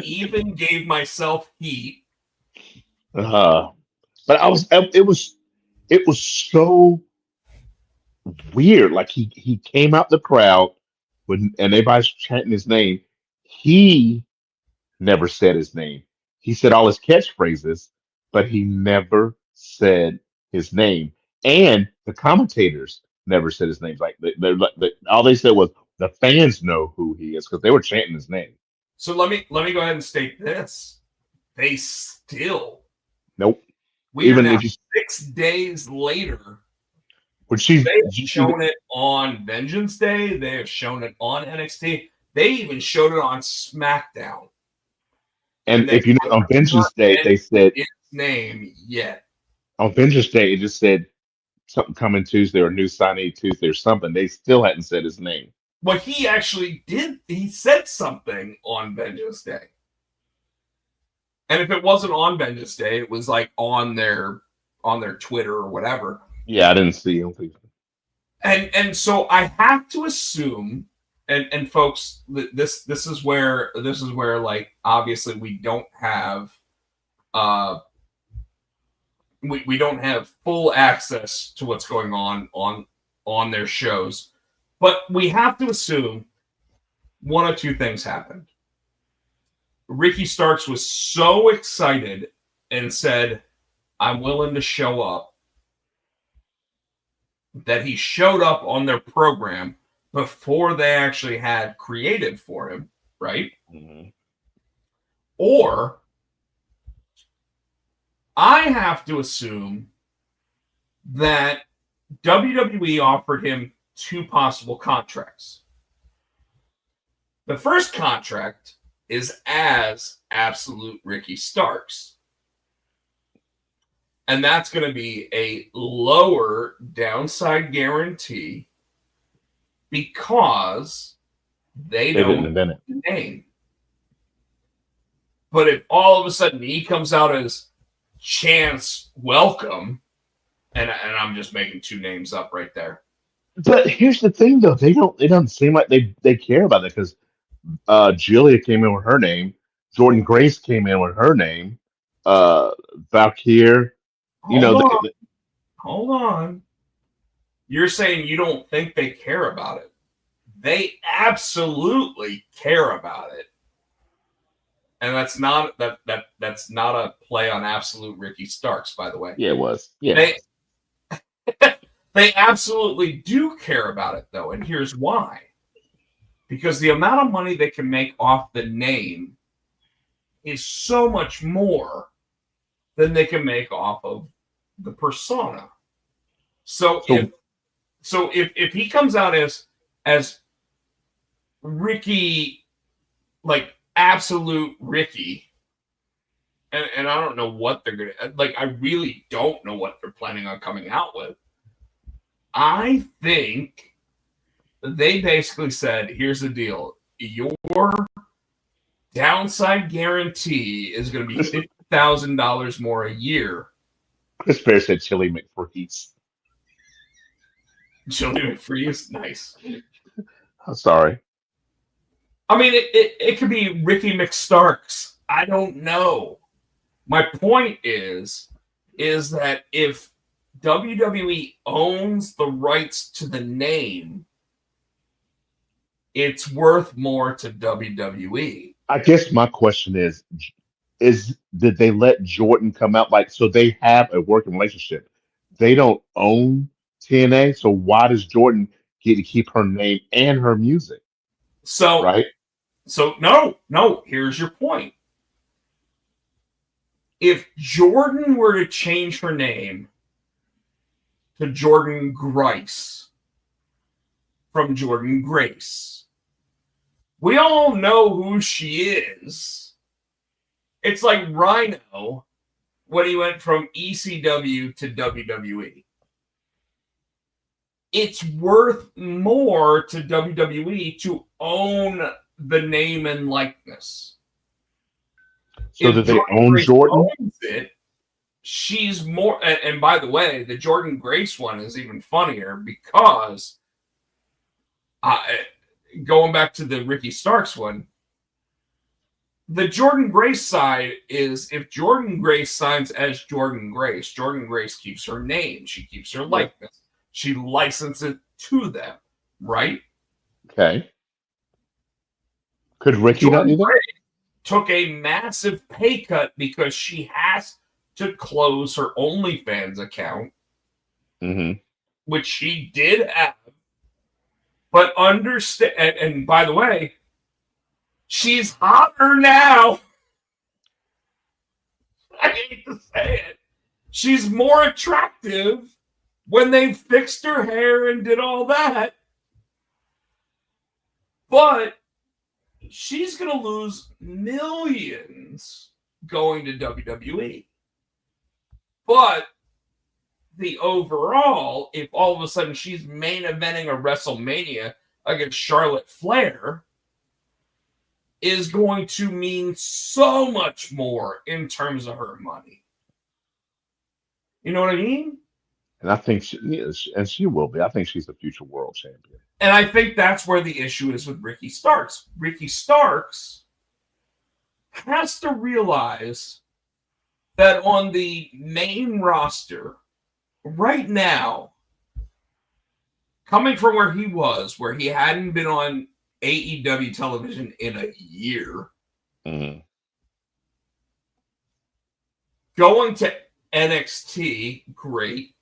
even gave myself heat. But I was. It was so weird. Like he came out the crowd and everybody's chanting his name. He never said his name. He said all his catchphrases, but he never said his name. And the commentators never said his name. Like all they said was the fans know who he is because they were chanting his name. So let me go ahead and state this. They still. Nope. We Even are now if you 6 days later. when she's They've shown it on Vengeance Day. They have shown it on NXT. They even showed it on SmackDown. and if you know on Vengeance Day, they said his name yet. On Vengeance Day, it just said something coming Tuesday or new signing Tuesday or something. They still hadn't said his name. Well, he actually did. He said something on Vengeance Day. And if it wasn't on Vengeance Day, it was like on their Twitter or whatever. Yeah, I didn't see him. And so I have to assume, and folks, this is where like obviously we don't have we don't have full access to what's going on their shows, but we have to assume one of two things happened. Ricky Starks was so excited and said, "I'm willing to show up," that he showed up on their program before they actually had created for him, right? Mm-hmm. Or I have to assume that WWE offered him two possible contracts. The first contract is as Absolute Ricky Starks. And that's going to be a lower downside guarantee because they They didn't don't invent it. know the name. But if all of a sudden he comes out as Chance Welcome, and I'm just making two names up right there. But here's the thing, though. They don't. It doesn't seem like they care about it because Julia came in with her name. Jordan Grace came in with her name. Uh, Valkyr. You Hold know, on. Hold on. You're saying you don't think they care about it. They absolutely care about it. And that's not that's not a play on absolute Ricky Starks, by the way. yeah, it was. Yeah, They absolutely do care about it, though, and here's why. Because the amount of money they can make off the name is so much more than they can make off of the persona. So if he comes out as Ricky, like absolute Ricky, and I don't know what they're gonna like. I really don't know what they're planning on coming out with. I think they basically said, here's the deal. Your downside guarantee is going to be $50,000 more a year. Chris Bear said Chili McFreeze. Chili McFreeze, nice. I'm sorry. I mean, it could be Ricky McStarks. I don't know. My point is that if WWE owns the rights to the name, it's worth more to WWE. I guess my question is did they let Jordan come out so they have a working relationship? They don't own TNA, so why does Jordan get to keep her name and her music? So Right? So no, here's your point. If Jordan were to change her name to Jordan Grace from Jordan Grace, we all know who she is. It's like Rhino when he went from ECW to WWE. It's worth more to WWE to own the name and likeness. So If that they Jordan own Grace Jordan? owns it, she's more. And by the way, the Jordan Grace one is even funnier because going back to the Ricky Starks one, the Jordan Grace side is if Jordan Grace signs as Jordan Grace keeps her name, she keeps her likeness, she licenses it to them, right? Okay. Could Ricky not do that? Grace took a massive pay cut because she has to close her OnlyFans account, which she did have. But understand, and by the way, she's hotter now. I hate to say it. She's more attractive when they fixed her hair and did all that. But she's going to lose millions going to WWE. But the overall, if all of a sudden she's main eventing a WrestleMania against Charlotte Flair, is going to mean so much more in terms of her money. You know what I mean? And I think she will be. I think she's a future world champion. And I think that's where the issue is with Ricky Starks. Ricky Starks has to realize that on the main roster right now, coming from where he was, where he hadn't been on AEW television in a year, going to NXT, great.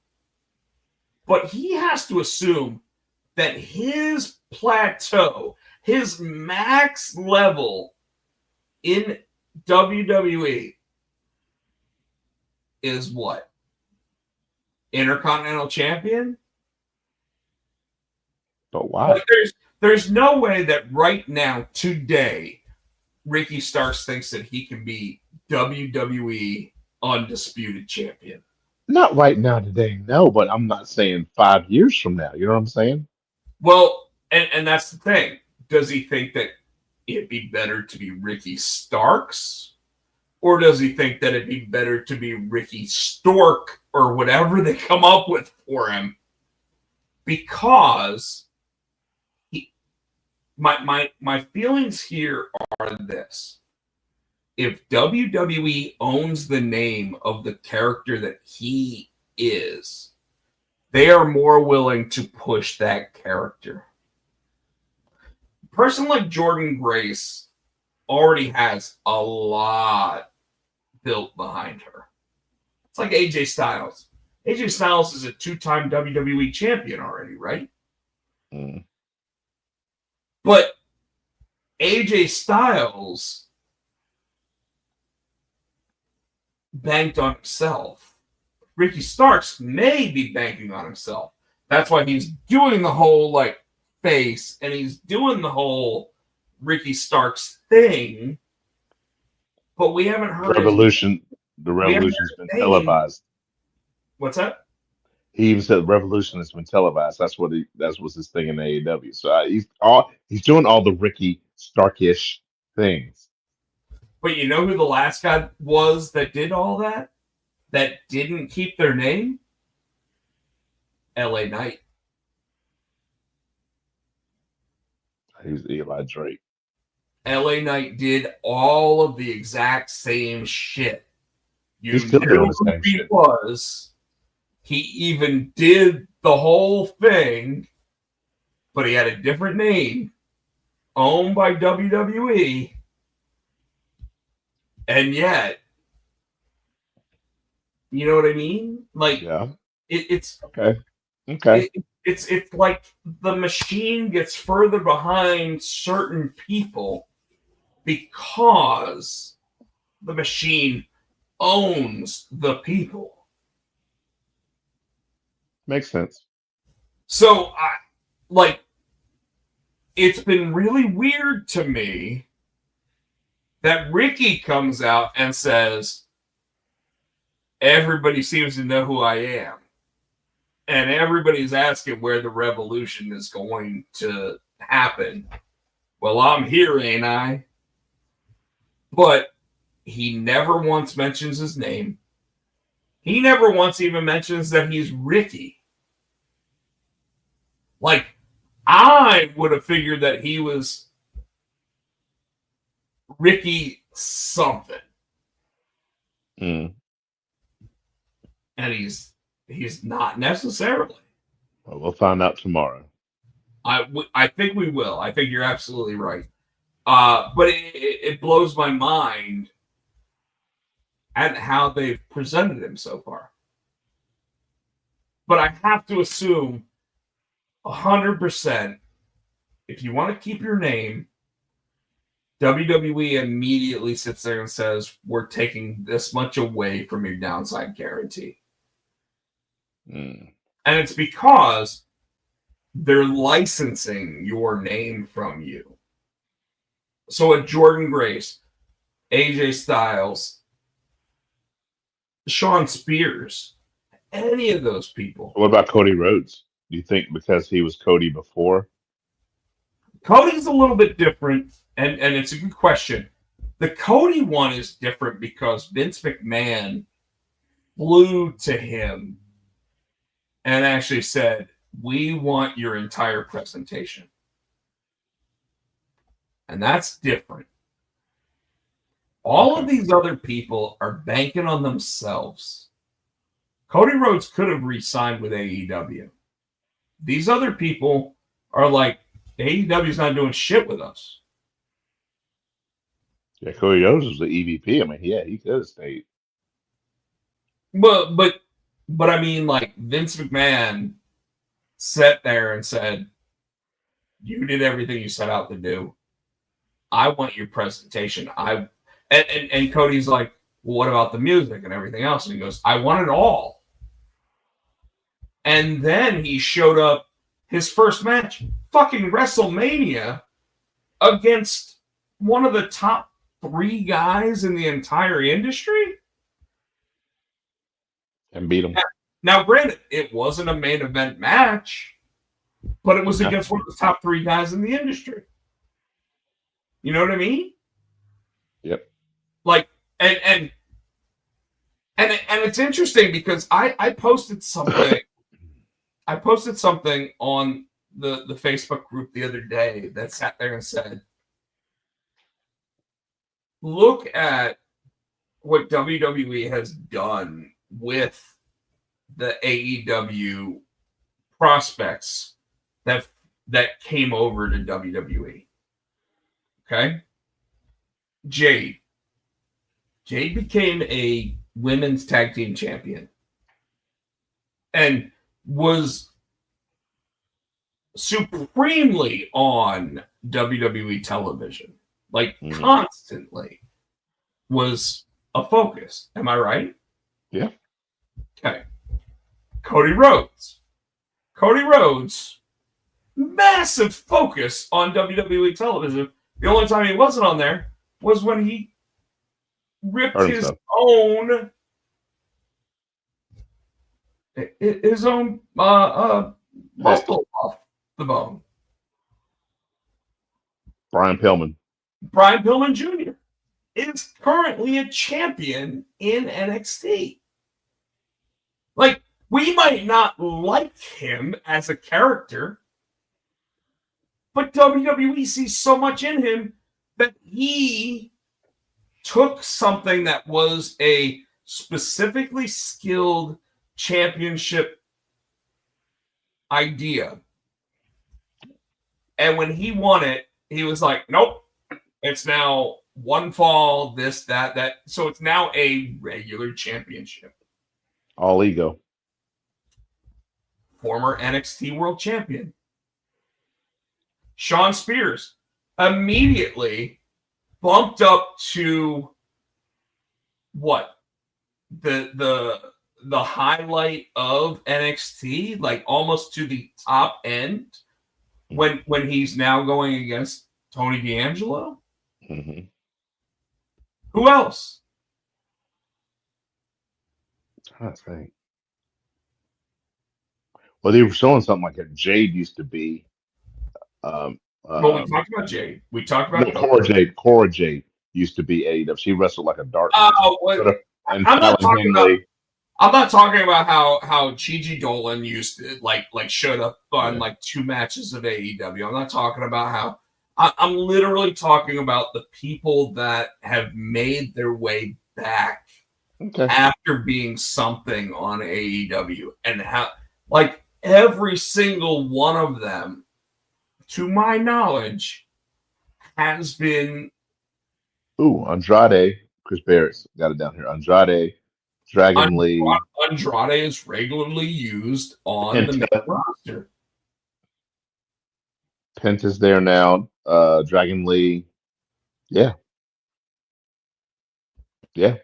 But he has to assume that his plateau, his max level in WWE is what? Intercontinental Champion? But why? But there's no way that right now, today, Ricky Starks thinks that he can be WWE Undisputed Champion. Not right now today, no, but I'm not saying 5 years from now. You know what I'm saying? Well, and that's the thing. Does he think that it'd be better to be Ricky Starks? Or does he think that it'd be better to be Ricky Stork or whatever they come up with for him? Because my feelings here are this. If WWE owns the name of the character that he is, they are more willing to push that character. A person like Jordan Grace already has a lot built behind her. It's like AJ Styles. AJ Styles is a 2-time WWE champion already, right? Mm. But AJ Styles banked on himself. Ricky Starks may be banking on himself. That's why he's doing the whole face, and he's doing the whole Ricky Starks thing. But we haven't heard The revolution's been televised. What's that? He even said the revolution has been televised. That's what his thing in AEW. So he's doing all the Ricky Starkish things. But you know who the last guy was that did all that? That didn't keep their name? LA Knight. He's Eli Drake. LA Knight did all of the exact same shit. He's still doing the same shit. He even did the whole thing, but he had a different name, owned by WWE, and yet, you know what I mean? Yeah. It's okay. It's like the machine gets further behind certain people because the machine owns the people. Makes sense. So it's been really weird to me that Ricky comes out and says, everybody seems to know who I am. And everybody's asking where the revolution is going to happen. Well, I'm here, ain't I? But he never once mentions his name. He never once even mentions that he's Ricky. I would have figured that he was Ricky something. Mm. And he's not necessarily. Well, we'll find out tomorrow. I think we will. I think you're absolutely right. But it blows my mind at how they've presented him so far. But I have to assume 100%, if you want to keep your name, WWE immediately sits there and says, we're taking this much away from your downside guarantee. Mm. And it's because they're licensing your name from you. So a Jordan Grace, AJ Styles, Sean Spears, any of those people. What about Cody Rhodes? Do you think because he was Cody before? Cody's a little bit different, and it's a good question. The Cody one is different because Vince McMahon flew to him and actually said, we want your entire presentation. And that's different. All of these other people are banking on themselves. Cody Rhodes could have re-signed with AEW. These other people are like, AEW's not doing shit with us. Yeah, Cody Rhodes was the EVP. I mean, yeah, he could have stayed. But I mean, Vince McMahon sat there and said, you did everything you set out to do. I want your presentation. And Cody's like, well, what about the music and everything else? And he goes, I want it all. And then he showed up his first match, fucking WrestleMania, against one of the top 3 guys in the entire industry. and beat him. Now, granted, it wasn't a main event match, but it was Yeah. against one of the top 3 guys in the industry. You know what I mean? Yep. Like, and it's interesting because I posted something. I posted something on the Facebook group the other day that sat there and said, look at what WWE has done with the AEW prospects that came over to WWE. Okay? Jade became a women's tag team champion and was supremely on WWE television, like constantly was a focus. Am I right? Yeah. Okay. Cody Rhodes, massive focus on WWE television. The only time he wasn't on there was when he ripped his own muscle off the bone. Brian Pillman Jr. is currently a champion in NXT. Like, we might not like him as a character, but WWE sees so much in him that he took something that was a specifically skilled championship idea. And when he won it, he was like, nope, it's now one fall, this, that. So it's now a regular championship. All ego. Former NXT World Champion. Shawn Spears immediately bumped up to what? The highlight of NXT, like almost to the top end when he's now going against Tony D'Angelo. Mm-hmm. Who else? I think. Well, they were showing something like that. Jade used to be. Well, we talked about Jade. We talked about Cora Jade used to be AEW. She wrestled like a dark. I'm not talking about how Gigi Dolan used to like showed up on like 2 matches of AEW. I'm not talking about how. I'm literally talking about the people that have made their way back after being something on AEW, and how like every single one of them, to my knowledge, has been. Ooh, Andrade. Chris Barrett's got it down here. Andrade, Dragon Lee. Andrade is regularly used on the main roster. Penta's there now. Dragon Lee. Yeah. Yeah.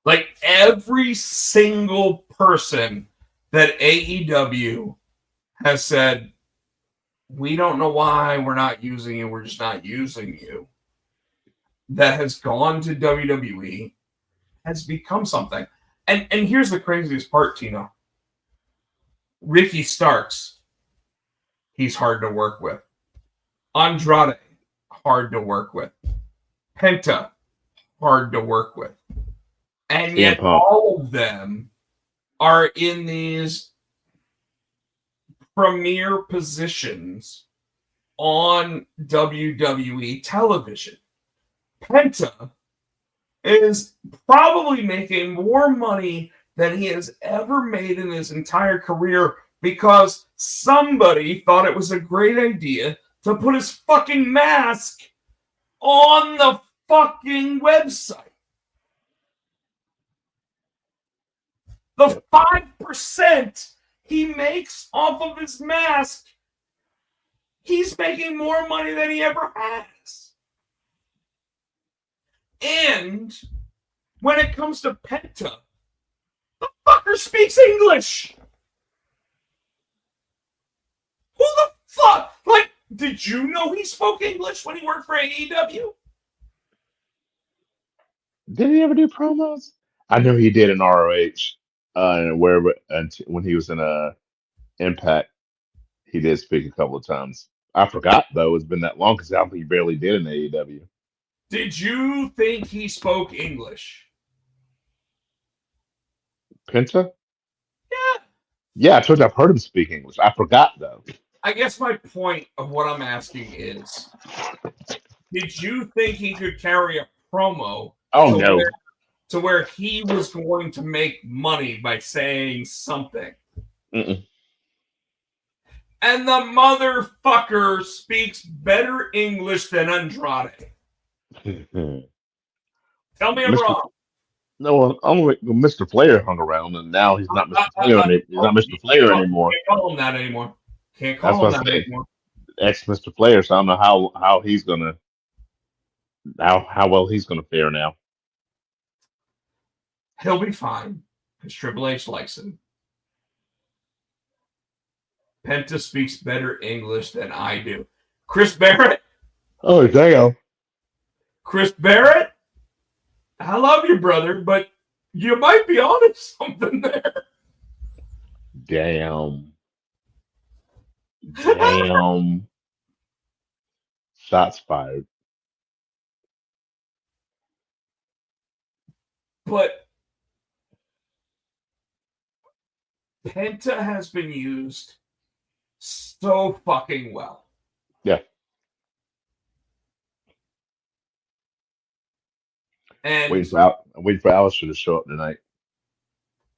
Like every single person that AEW has said, we don't know why we're not using you. We're just not using you. That has gone to WWE has become something. And here's the craziest part, Tino. Ricky Starks, he's hard to work with. Andrade, hard to work with. Penta, hard to work with. And yet all of them are in these premier positions on WWE television. Penta is probably making more money than he has ever made in his entire career because somebody thought it was a great idea to put his fucking mask on the fucking website. The 5% he makes off of his mask, he's making more money than he ever has. And when it comes to Penta, the fucker speaks English. Who the fuck? Like, did you know he spoke English when he worked for AEW? Did he ever do promos? I know he did in ROH. And wherever, and when he was in Impact, he did speak a couple of times. I forgot though; it's been that long because I don't think he barely did in AEW. Did you think he spoke English? Penta? Yeah. Yeah, I told you I've heard him speak English. I forgot though. I guess my point of what I'm asking is, did you think he could carry a promo Oh to no. where he was going to make money by saying something? Mm-mm. And the motherfucker speaks better English than Andrade. Tell me I'm Mr. wrong. No, only Mr. Flair hung around, and now he's not Mr. Flair. He's not Mr. You Flair anymore. can't call him that anymore. Can't That's call him what I that said. anymore. Ex Mr. Flair. So I don't know how he's gonna how well he's gonna fare now. He'll be fine because Triple H likes him. Penta speaks better English than I do. Chris Barrett? Oh damn! Chris Barrett? I love you, brother, but you might be onto something there. Damn! Damn! Shots fired. But Penta has been used so fucking well. Yeah. And I'm waiting for Alistair to show up tonight.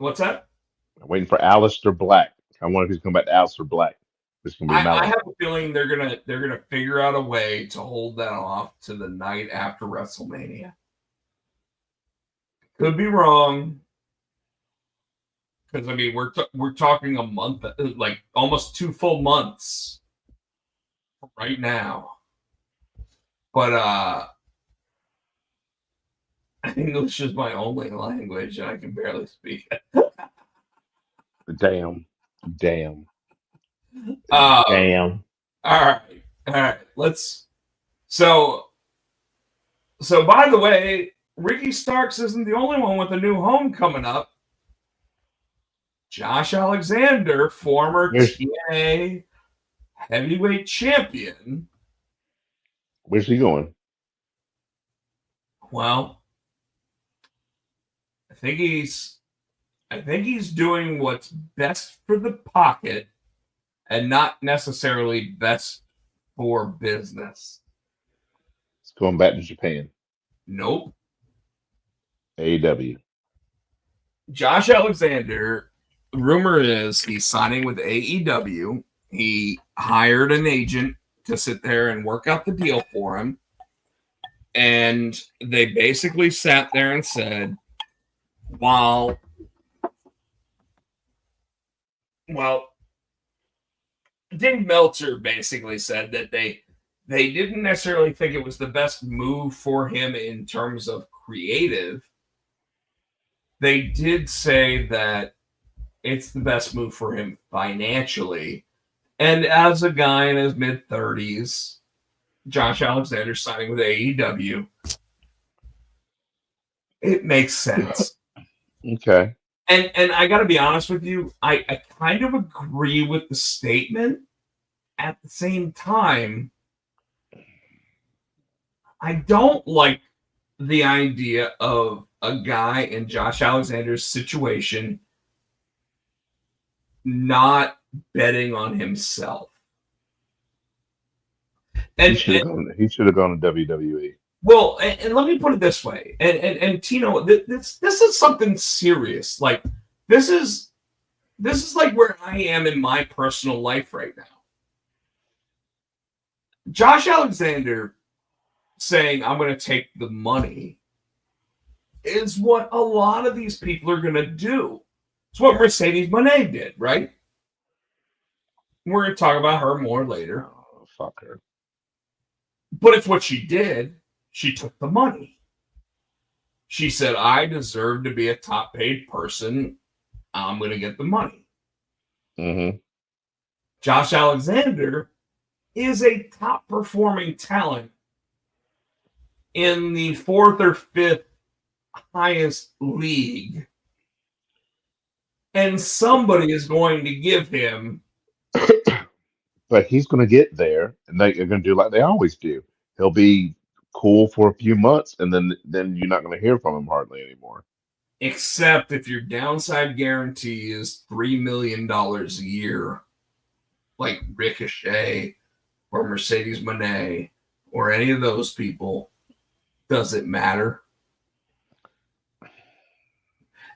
what's that? I'm waiting for Alistair Black. I wonder if he's coming back to Alistair Black. It's gonna be I have a feeling they're gonna figure out a way to hold that off to the night after WrestleMania. Could be wrong, because I mean we're talking a month, like almost 2 full months right now. But English is my only language, and I can barely speak it. damn. Damn. Damn. All right. Let's. So by the way, Ricky Starks isn't the only one with a new home coming up. Josh Alexander, former TNA heavyweight champion. Where's he going? Well, I think he's doing what's best for the pocket and not necessarily best for business. He's going back to Japan. Nope. AEW. Josh Alexander, rumor is he's signing with AEW. He hired an agent to sit there and work out the deal for him. And they basically sat there and said, well, Dave Meltzer basically said that they didn't necessarily think it was the best move for him in terms of creative. They did say that it's the best move for him financially. And as a guy in his mid-30s, Josh Alexander signing with AEW, it makes sense. Okay. And I got to be honest with you, I kind of agree with the statement. At the same time, I don't like the idea of a guy in Josh Alexander's situation not betting on himself. And he should have gone to WWE. Well, and let me put it this way, and Tino, this is something serious. Like this is like where I am in my personal life right now. Josh Alexander saying I'm going to take the money is what a lot of these people are going to do. It's what Mercedes Moné did, right? We're going to talk about her more later. Oh, fuck her. But it's what she did. She took the money. She said, I deserve to be a top paid person. I'm going to get the money. Mm-hmm. Josh Alexander is a top performing talent in the 4th or 5th highest league and somebody is going to give him. But he's going to get there, and they're going to do like they always do. He'll be cool for a few months, and then you're not going to hear from him hardly anymore. Except if your downside guarantee is $3 million a year, like Ricochet or Mercedes Moné or any of those people, does it matter?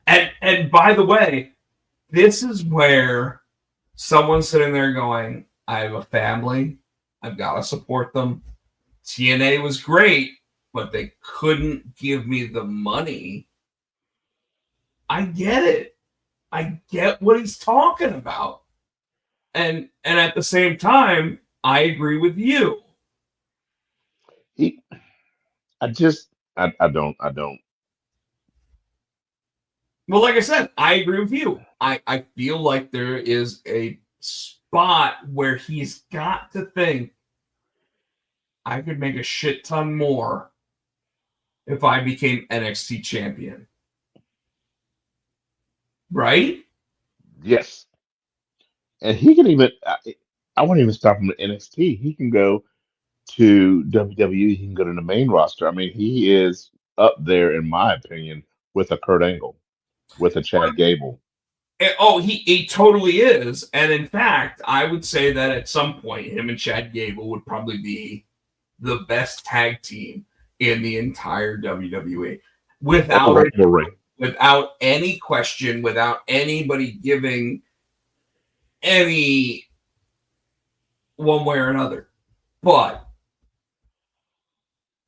And by the way, this is where someone's sitting there going, I have a family. I've got to support them. TNA was great, but they couldn't give me the money. I get it. I get what he's talking about. And at the same time, I agree with you. He, I don't. Well, like I said, I agree with you. I feel like there is a spot where he's got to think, I could make a shit ton more if I became NXT champion. Right? Yes, and he can even. I won't even stop him at NXT. He can go to WWE. He can go to the main roster. I mean, he is up there, in my opinion, with a Kurt Angle, with a Chad Gable. Oh, he totally is. And in fact, I would say that at some point, him and Chad Gable would probably be the best tag team in the entire WWE. Without any question, without anybody giving any one way or another. But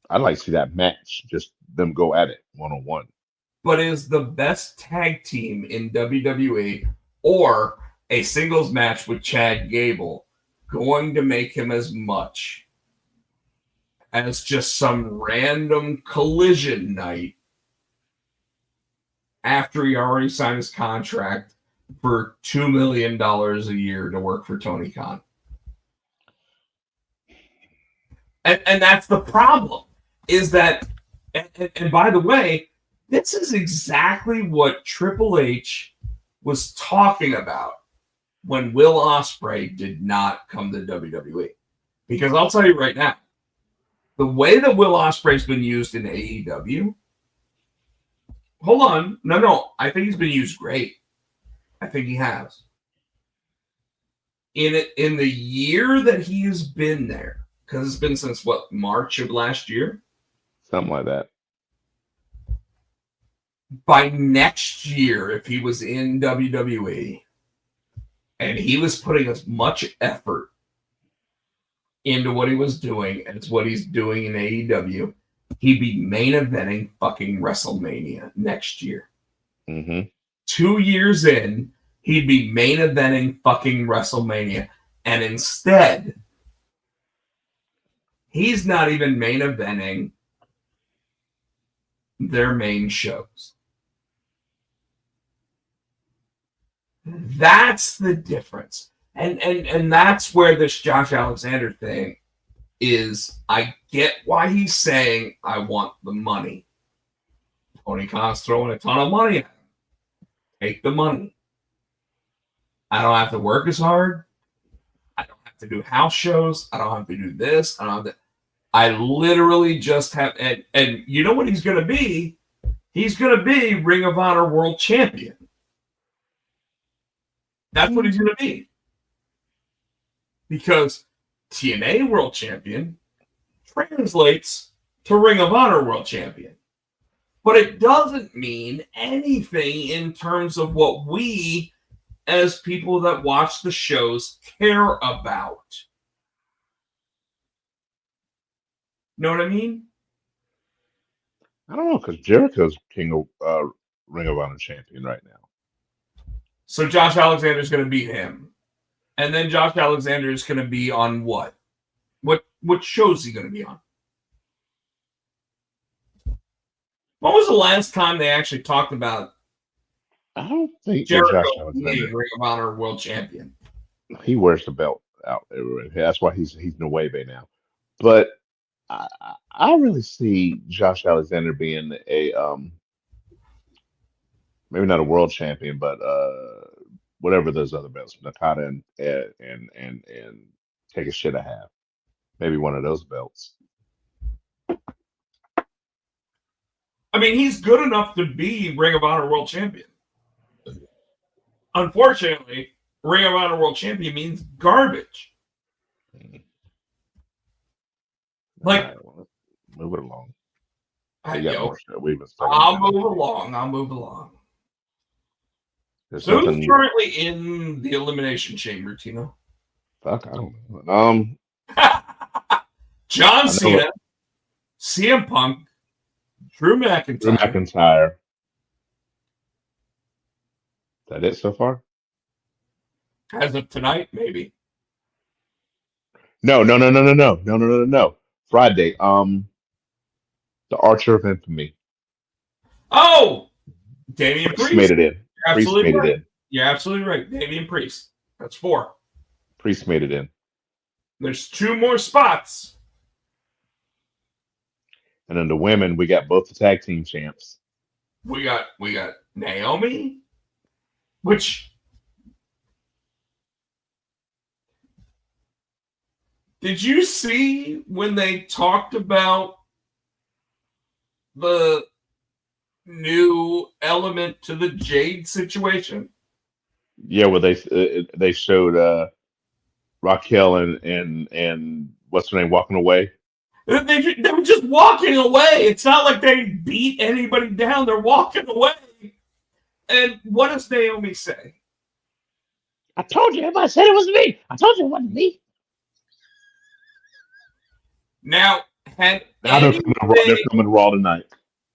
I'd like to see that match, just them go at it one on one. But is the best tag team in WWE or a singles match with Chad Gable going to make him as much as just some random collision night after he already signed his contract for $2 million a year to work for Tony Khan? And that's the problem, is that, and by the way, this is exactly what Triple H was talking about when Will Ospreay did not come to WWE. Because I'll tell you right now, the way that Will Ospreay's been used in AEW, hold on, no, I think he's been used great. I think he has. In the year that he has been there, because it's been since what, March of last year? Something like that. By next year, if he was in WWE and he was putting as much effort into what he was doing as what he's doing in AEW, he'd be main eventing fucking WrestleMania next year. Mm-hmm. 2 years in, he'd be main eventing fucking WrestleMania. And instead, he's not even main eventing their main shows. That's the difference. And that's where this Josh Alexander thing is. I get why he's saying, I want the money. Tony Khan's throwing a ton of money at him. Take the money. I don't have to work as hard. I don't have to do house shows. I don't have to do this. I don't have to. I literally just have, and you know what he's going to be? He's going to be Ring of Honor World Champion. That's what he's going to be. Because TNA World Champion translates to Ring of Honor World Champion. But it doesn't mean anything in terms of what we, as people that watch the shows, care about. Know what I mean? I don't know, because Jericho's King of Ring of Honor champion right now. So Josh Alexander's going to beat him. And then Josh Alexander is going to be on what? What show is he going to be on? When was the last time they actually talked about I don't think Jericho Josh being Alexander, Ring of Honor World Champion? he wears the belt out everywhere. That's why he's Nueve now. But I really see Josh Alexander being maybe not a world champion, but whatever those other belts, Nakata and take a shit I have. Maybe one of those belts. I mean, he's good enough to be Ring of Honor World Champion. Unfortunately, Ring of Honor World Champion means garbage. Like, All right, well, move it along. I, We got yo, more shit. We've been stuck I'll on move along. I'll move along. There's So who's nothing. currently in the Elimination Chamber, Tino? Fuck, I don't know. John I know Cena, CM Punk, Drew Drew McIntyre. McIntyre. Is that it so far? As of tonight, maybe. No. Friday. The Archer of Infamy. Oh, Damian Priest Priest. made it in. You're Priest absolutely made right. it in. You're absolutely right. Damian Priest. That's 4. Priest made it in. There's 2 more spots. And then the women, we got both the tag team champs. We got Naomi, which did you see when they talked about the new element to the Jade situation? Yeah, well they showed Raquel and what's her name walking away. They were just walking away. It's not like they beat anybody down. They're walking away. And what does Naomi say? I told you, everybody said it was me. I told you it wasn't me. Now, Now they're coming to Raw tonight.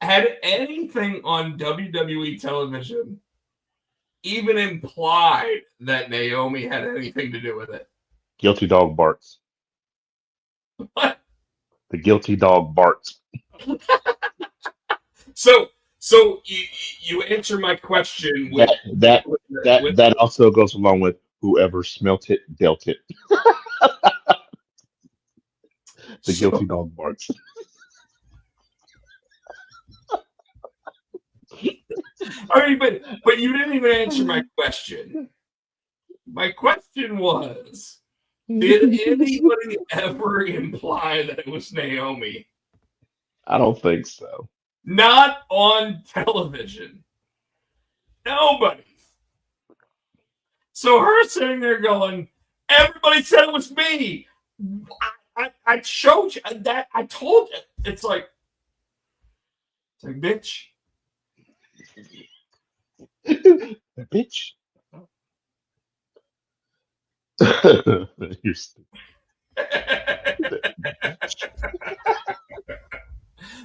Had anything on WWE television even implied that Naomi had anything to do with it? Guilty dog barks. What? The guilty dog barks. So you answer my question with that also goes along with whoever smelt it dealt it. The guilty dog barks. I mean, but you didn't even answer my question. My question was, did anybody ever imply that it was Naomi? I don't think so. Not on television. Nobody. So her sitting there going, everybody said it was me. I showed you that. I told you. It's like bitch. Bitch. You're stupid.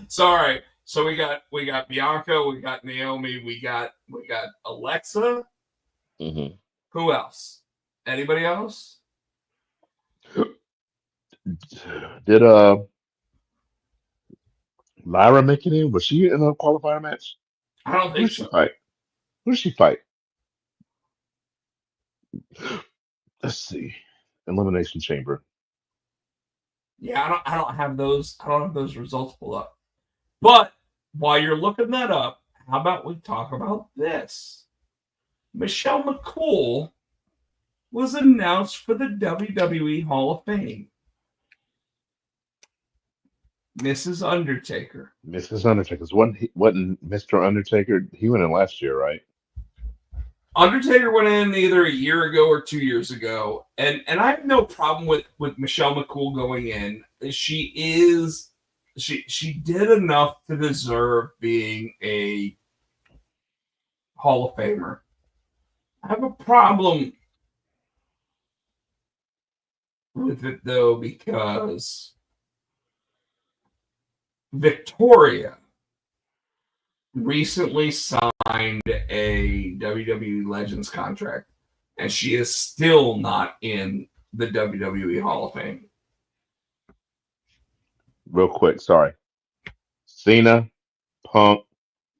Sorry. So we got Bianca, we got Naomi, we got Alexa. Mm-hmm. Who else? Anybody else? Did Lyra make it in? Was she in a qualifier match? I don't think so. Who did she fight? Let's see. Elimination Chamber. Yeah, I don't have those results pulled up. But while you're looking that up, how about we talk about this? Michelle McCool was announced for the WWE Hall of Fame. Mrs. Undertaker. Mrs. Undertaker's wasn't Mr. Undertaker. He went in last year, right? Undertaker went in either a year ago or 2 years ago, and I have no problem with Michelle McCool going in. She did enough to deserve being a Hall of Famer. I have a problem with it though because Victoria recently signed a WWE Legends contract, and she is still not in the WWE Hall of Fame. Real quick, sorry. Cena, Punk,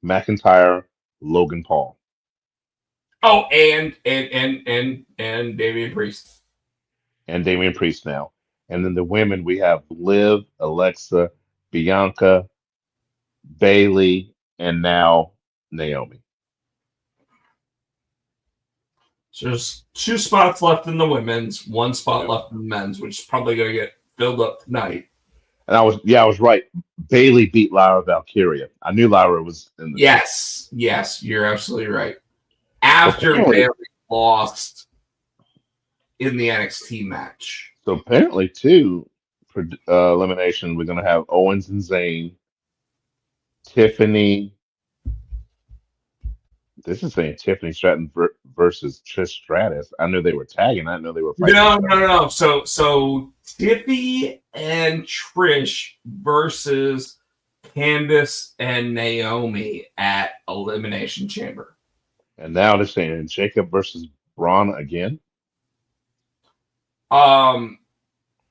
McIntyre, Logan Paul. Oh, and Damian Priest. And Damian Priest now. And then the women, we have Liv, Alexa, Bianca, Bailey, and now Naomi. So there's 2 spots left in the women's, 1 spot left in the men's, which is probably going to get filled up tonight. And I was right. Bailey beat Lyra Valkyria. I knew Lyra was in the show. Yes, you're absolutely right. So After apparently, Bailey lost in the NXT match. too, for elimination, we're going to have Owens and Zayn, Tiffany. This is saying Tiffany Stratton versus Trish Stratus. I knew they were tagging. I didn't know they were fighting. No. So Tiffy and Trish versus Candice and Naomi at Elimination Chamber. And now they're saying Jacob versus Braun again.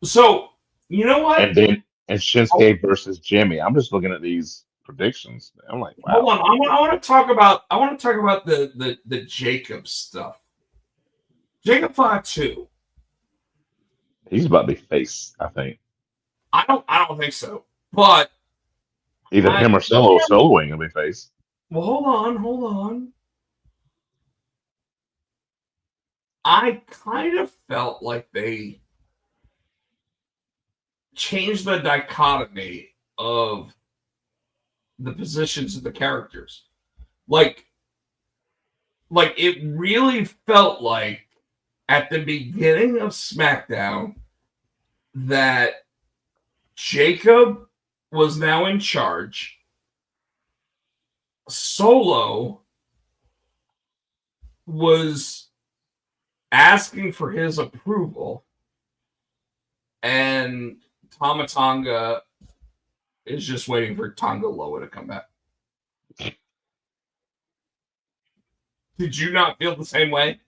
So you know what? And Shinsuke versus Jimmy. I'm just looking at these predictions. I'm like, wow. Hold on. I want to talk about the Jacob stuff. Jacob Fatu. He's about to be face, I think. I don't think so. But either him or soloing will be face. Well, hold on. I kind of felt like they changed the dichotomy of the positions of the characters. Like it really felt like at the beginning of SmackDown that Jacob was now in charge. Solo was asking for his approval, and Tama Tonga is just waiting for Tonga Loa to come back. Did you not feel the same way?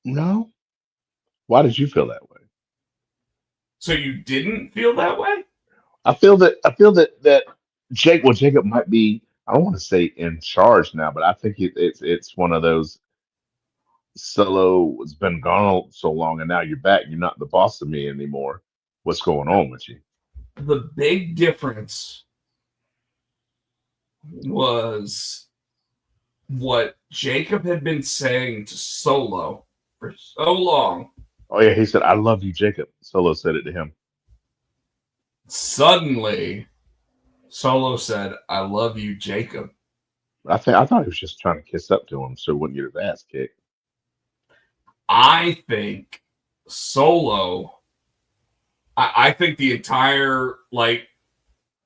No. Why did you feel that way? So you didn't feel that way? I feel that Jacob might be, I don't want to say in charge now, but I think it's one of those Solo has been gone so long and now you're back. You're not the boss of me anymore. What's going on with you? The big difference was what Jacob had been saying to Solo for so long. Oh yeah, he said, "I love you, Jacob." Solo said it to him. Suddenly, Solo said, "I love you, Jacob." I thought he was just trying to kiss up to him so he wouldn't get his ass kicked. I think Solo. I think the entire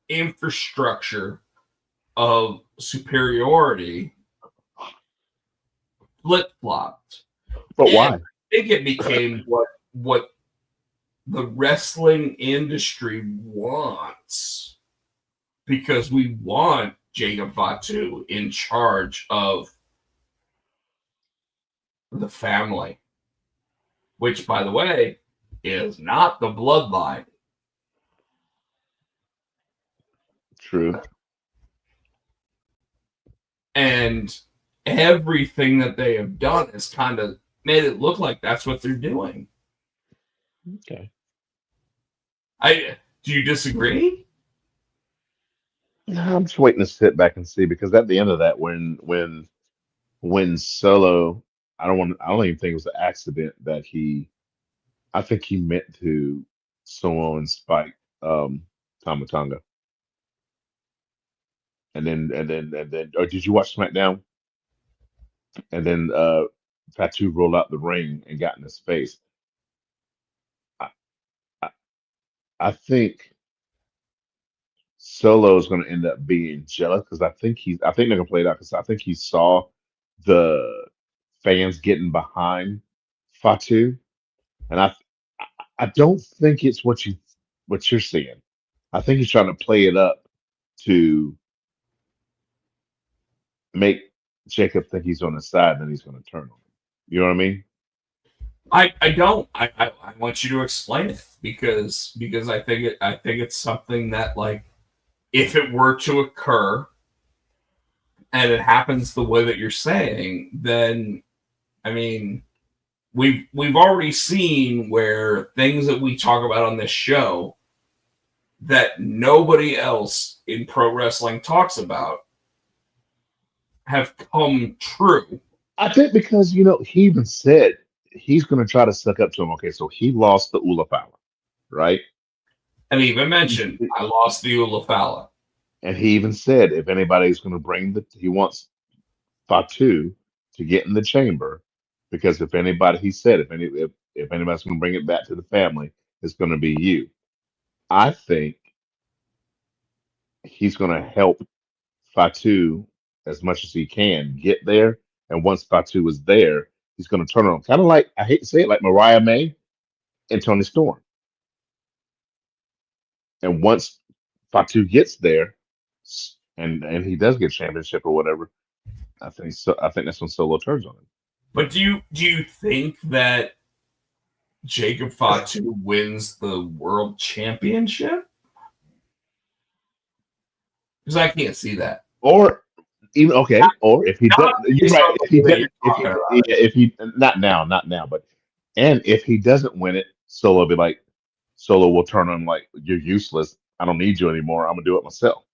infrastructure of superiority flip-flopped. But and why? I think it became what the wrestling industry wants, because we want Jacob Fatu in charge of the family, which, by the way, is not the bloodline. True. And everything that they have done has kind of made it look like that's what they're doing. Okay. Do you disagree? I'm just waiting to sit back and see, because at the end of that, when Solo, I don't even think it was an accident that I think he meant to solo and spike Tama Tonga. And then or did you watch SmackDown? And then Fatu rolled out the ring and got in his face. I, I, I think Solo is going to end up being jealous, because I think they're going to play it out, because I think he saw the fans getting behind Fatu, and I don't think it's what you're seeing. I think he's trying to play it up to make Jacob think he's on his side, and then he's going to turn on him. You know what I mean? I don't. I want you to explain it, because I think it's something that, if it were to occur and it happens the way that you're saying, then I mean, we've already seen where things that we talk about on this show that nobody else in pro wrestling talks about have come true. I think because he even said he's going to try to suck up to him. Okay, so he lost the Ula Fowler, right? And he even mentioned, I lost the Ulafala. And he even said if anybody's going to he wants Fatu to get in the chamber, because if anybody, he said, if anybody's going to bring it back to the family, it's going to be you. I think he's going to help Fatu as much as he can get there, and once Fatu is there, he's going to turn on, kind of like, I hate to say it, like Mariah May and Tony Storm. And once Fatu gets there, and he does get championship or whatever, I think so. I think that's when Solo turns on him. But do you think that Jacob Fatu wins the world championship? Because I can't see that. Or even okay, or if he does, you're right. If he not now, but and if he doesn't win it, Solo be like, Solo will turn on him like, you're useless. I don't need you anymore. I'm gonna do it myself.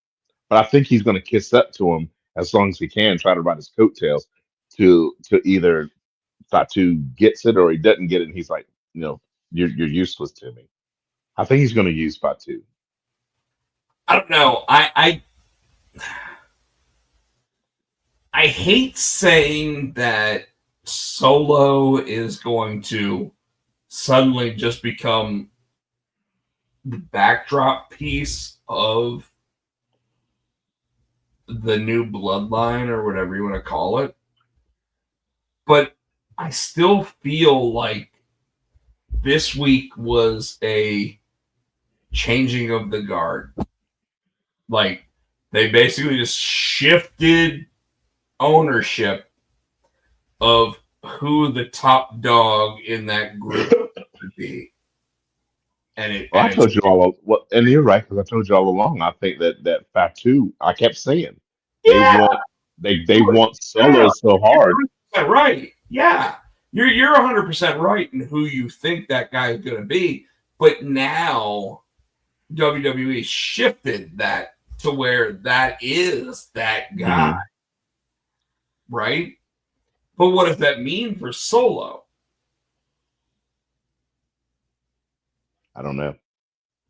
But I think he's gonna kiss up to him as long as he can, try to ride his coattails to either Fatu gets it or he doesn't get it, and he's like, you're useless to me. I think he's gonna use Fatu. I don't know. I hate saying that Solo is going to suddenly just become the backdrop piece of the new bloodline or whatever you want to call it. But I still feel like this week was a changing of the guard. Like, they basically just shifted ownership of who the top dog in that group would be. And I told you all, and you're right, because I told you all along. I think that Fatu, I kept saying they want Solo so hard. Right? Yeah, you're 100% right in who you think that guy is going to be. But now WWE shifted that to where that is that guy, right? But what does that mean for Solo? I don't know.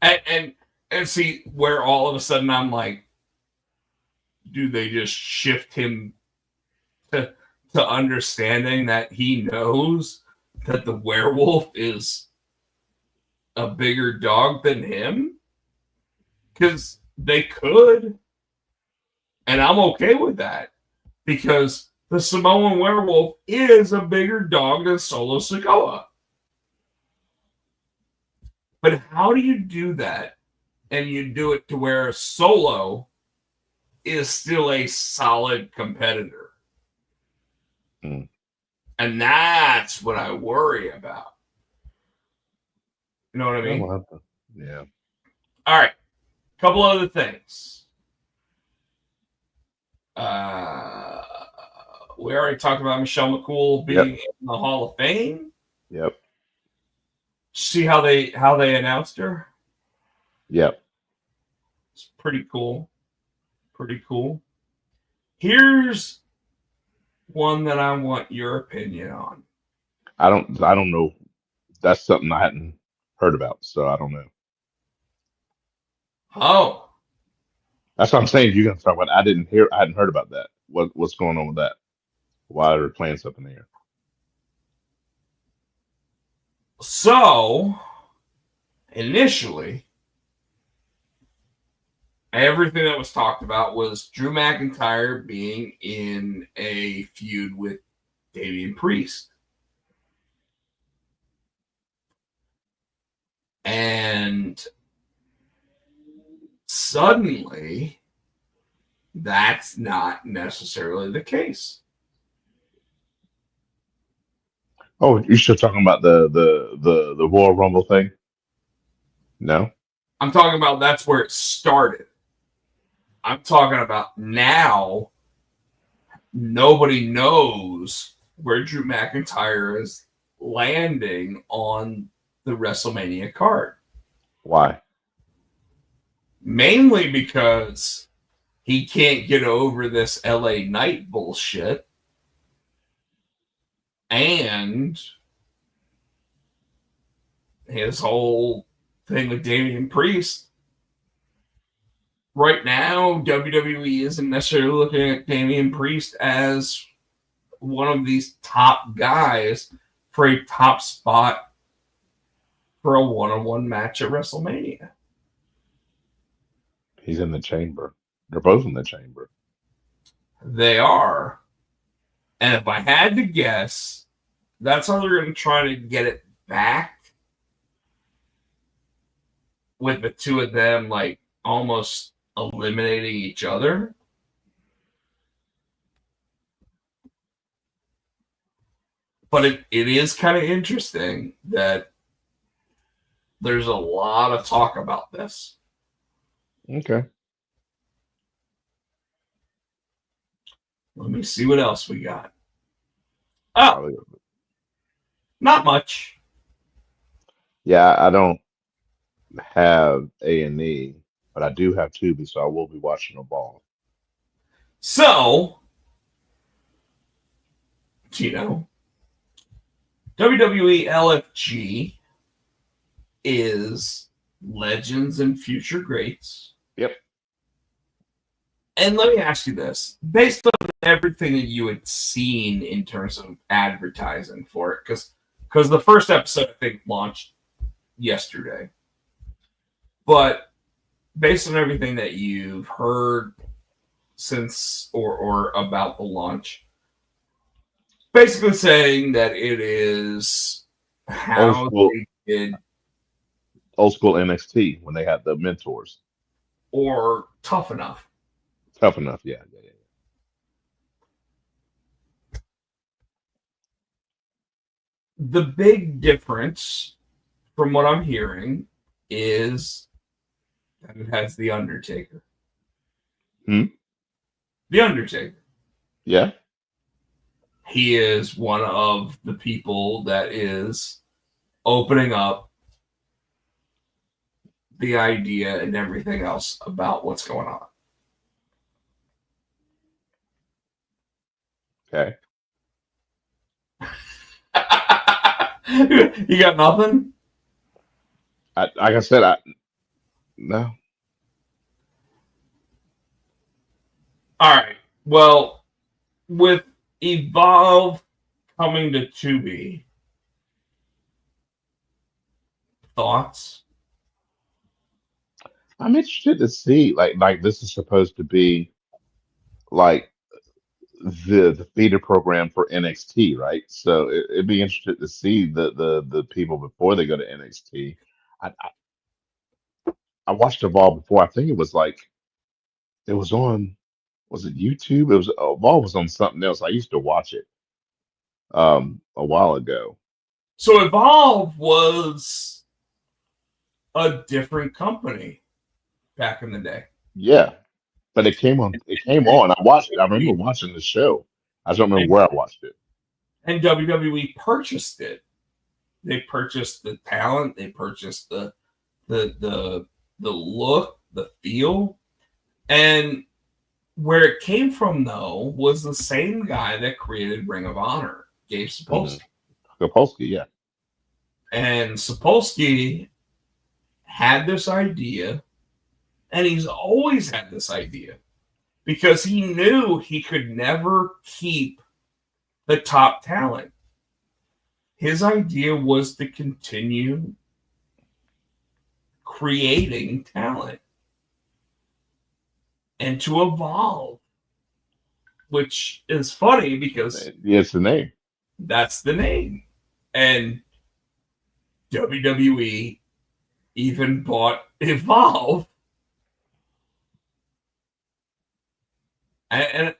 And see where all of a sudden I'm like, do they just shift him to understanding that he knows that the werewolf is a bigger dog than him? Because they could, and I'm okay with that, because the Samoan werewolf is a bigger dog than Solo Sikoa. But how do you do that? And you do it to where Solo is still a solid competitor. And that's what I worry about. You know what I mean? Yeah. All right. Couple other things. We already talked about Michelle McCool being in the Hall of Fame. Yep. See how they announced her? Yep. It's pretty cool. Pretty cool. Here's one that I want your opinion on. I don't know. That's something I hadn't heard about, so I don't know. Oh. That's what I'm saying. You're gonna talk about. I hadn't heard about that. What's going on with that? Why are they playing something here? So, initially, everything that was talked about was Drew McIntyre being in a feud with Damian Priest. And suddenly, that's not necessarily the case. Oh, you're still talking about the Royal Rumble thing? No? I'm talking about that's where it started. I'm talking about now nobody knows where Drew McIntyre is landing on the WrestleMania card. Why? Mainly because he can't get over this LA Knight bullshit. And his whole thing with Damian Priest. Right now, WWE isn't necessarily looking at Damian Priest as one of these top guys for a top spot for a one-on-one match at WrestleMania. He's in the chamber. They're both in the chamber. They are. And if I had to guess, that's how they're going to try to get it back, with the two of them like almost eliminating each other. But it is kind of interesting that there's a lot of talk about this. Okay. Let me see what else we got. Oh, not much. Yeah, I don't have A&E, but I do have Tubi, so I will be watching them all. So, Tino, WWE LFG is Legends and Future Greats. Yep. And let me ask you this. Based on everything that you had seen in terms of advertising for it, because the first episode, I think, launched yesterday. But based on everything that you've heard since or about the launch, basically saying that it is how they did old school NXT when they had the mentors. Or Tough Enough. Tough Enough, yeah. The big difference, from what I'm hearing, is that it has The Undertaker. The Undertaker. Yeah. He is one of the people that is opening up the idea and everything else about what's going on. Okay. You got nothing? Like I said, no. All right. Well, with Evolve coming to Tubi, thoughts? I'm interested to see like this is supposed to be like the feeder program for NXT, right? So it'd be interesting to see the people before they go to NXT. I watched Evolve before. I think it was like it was on, was it YouTube? It was Evolve was on something else. I used to watch it a while ago. So Evolve was a different company back in the day. Yeah, but it came on. It came on. I watched it. I remember watching the show. I just don't remember where I watched it. And WWE purchased it. They purchased the talent. They purchased the look, the feel, and where it came from though was the same guy that created Ring of Honor, Gabe Sapolsky. Sapolsky, yeah. And Sapolsky had this idea, and he's always had this idea, because he knew he could never keep the top talent. His idea was to continue creating talent and to evolve, which is funny because it's the name. That's the name. And WWE even bought Evolve. And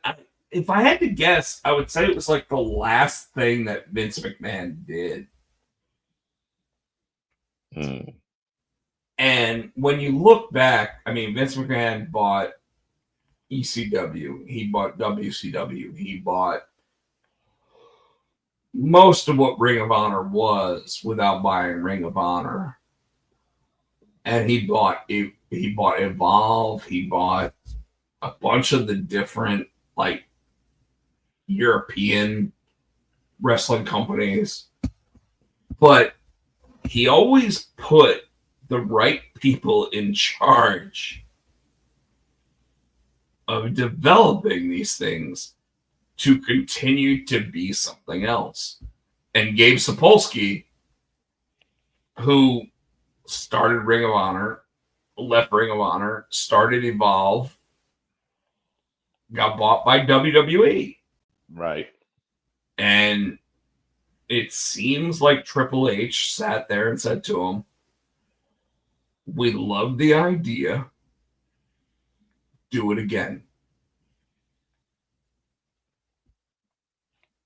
if I had to guess, I would say it was like the last thing that Vince McMahon did. And when you look back, I mean, Vince McMahon bought ECW, he bought WCW, he bought most of what Ring of Honor was without buying Ring of Honor. And he bought Evolve, he bought a bunch of the different like European wrestling companies, but he always put the right people in charge of developing these things to continue to be something else. And Gabe Sapolsky, who started Ring of Honor, left Ring of Honor, started Evolve, got bought by WWE. Right. And it seems like Triple H sat there and said to him, "We love the idea. Do it again."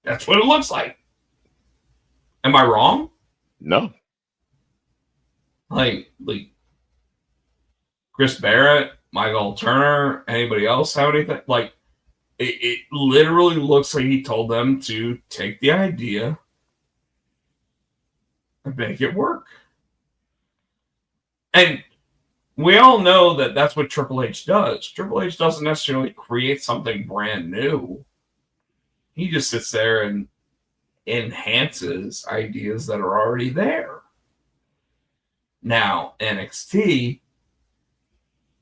That's what it looks like. Am I wrong? No. Like Chris Barrett, Michael Turner, anybody else have anything? Like, it literally looks like he told them to take the idea and make it work. And we all know that that's what Triple H does. Triple H doesn't necessarily create something brand new. He just sits there and enhances ideas that are already there. Now, NXT,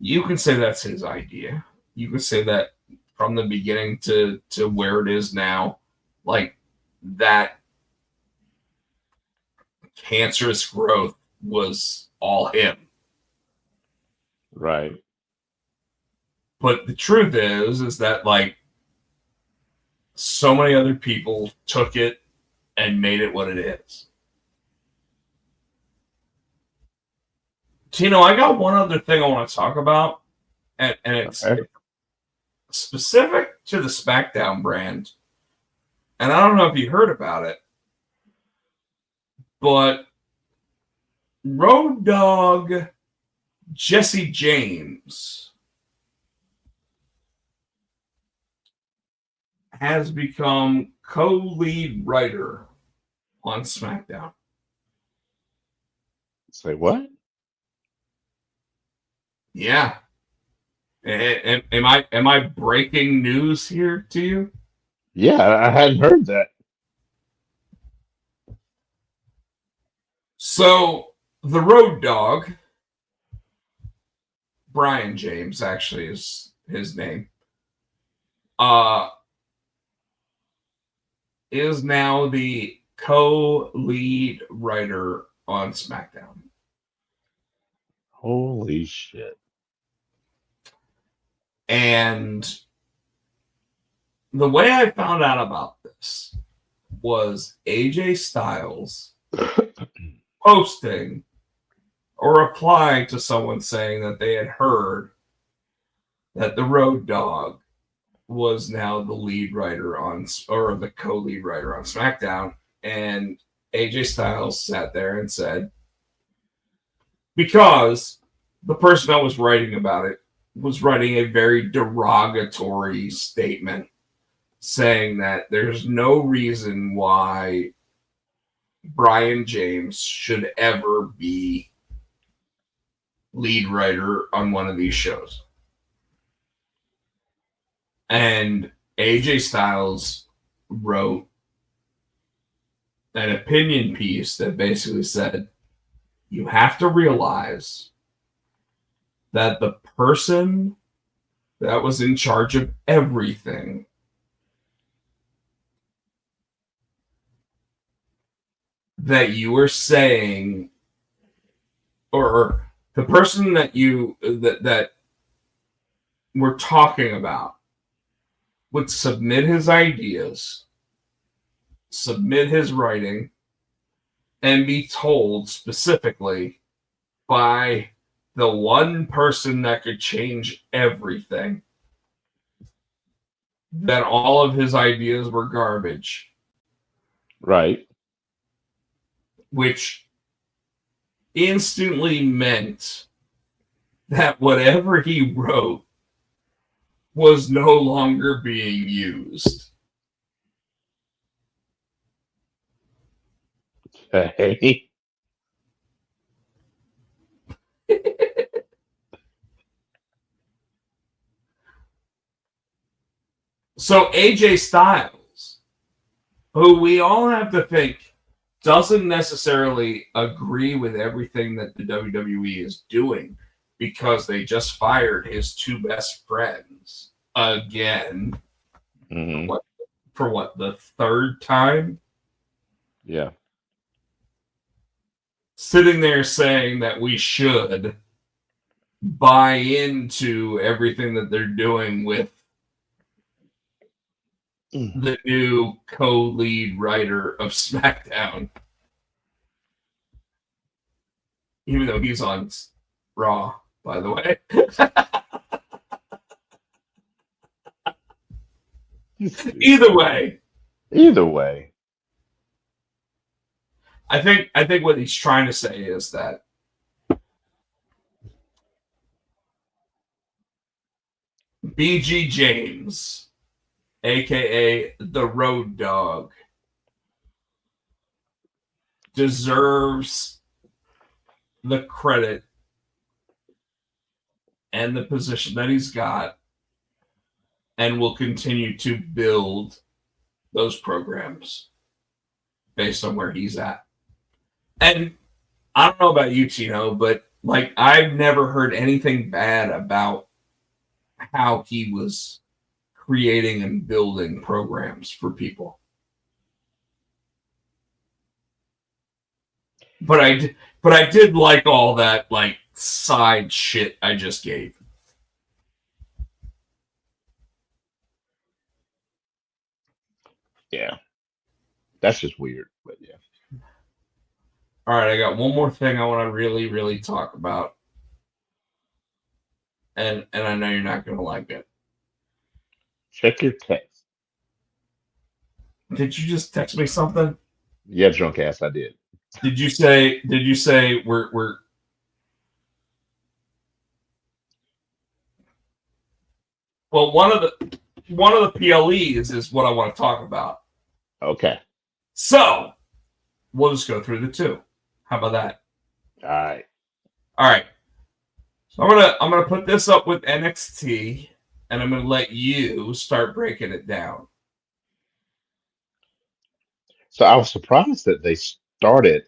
you can say that's his idea. You can say that from the beginning to where it is now, like that cancerous growth was all him. Right. But the truth is that like so many other people took it and made it what it is. Tino, I got one other thing I want to talk about, and it's specific to the SmackDown brand. And I don't know if you heard about it, but Road Dogg Jesse James has become co-lead writer on SmackDown. Say what? Yeah. Am I breaking news here to you? Yeah, I hadn't heard that. So the Road Dogg, Brian James actually is his name, is now the co-lead writer on SmackDown. Holy shit. And the way I found out about this was AJ Styles posting or replying to someone saying that they had heard that the Road Dogg was now the lead writer on, or the co-lead writer on SmackDown. And AJ Styles sat there and said, because the person that was writing about it was writing a very derogatory statement saying that there's no reason why Brian James should ever be lead writer on one of these shows. And AJ Styles wrote an opinion piece that basically said, you have to realize that the person that was in charge of everything that you were saying, or the person that that we're talking about would submit his ideas, submit his writing, and be told specifically by the one person that could change everything that all of his ideas were garbage. Right. Which instantly meant that whatever he wrote was no longer being used. Okay. So AJ Styles, who we all have to think doesn't necessarily agree with everything that the WWE is doing because they just fired his two best friends again. Mm-hmm. For what, the third time? Yeah. Sitting there saying that we should buy into everything that they're doing with the new co-lead writer of SmackDown. Even though he's on Raw, by the way. Either way. I think what he's trying to say is that BG James, aka the Road Dogg, deserves the credit and the position that he's got and will continue to build those programs based on where he's at. And I don't know about you, Tino, but like I've never heard anything bad about how he was creating and building programs for people. But I did like all that like side shit I just gave. Yeah. That's just weird, but yeah. All right, I got one more thing I want to really, really talk about. And I know you're not going to like it. Check your text. Did you just text me something? Yeah, drunk ass, I did. Did you say we're well, one of the PLEs is what I want to talk about. Okay. So we'll just go through the two. How about that? All right. All right. So I'm gonna put this up with NXT, and I'm gonna let you start breaking it down. So I was surprised that they started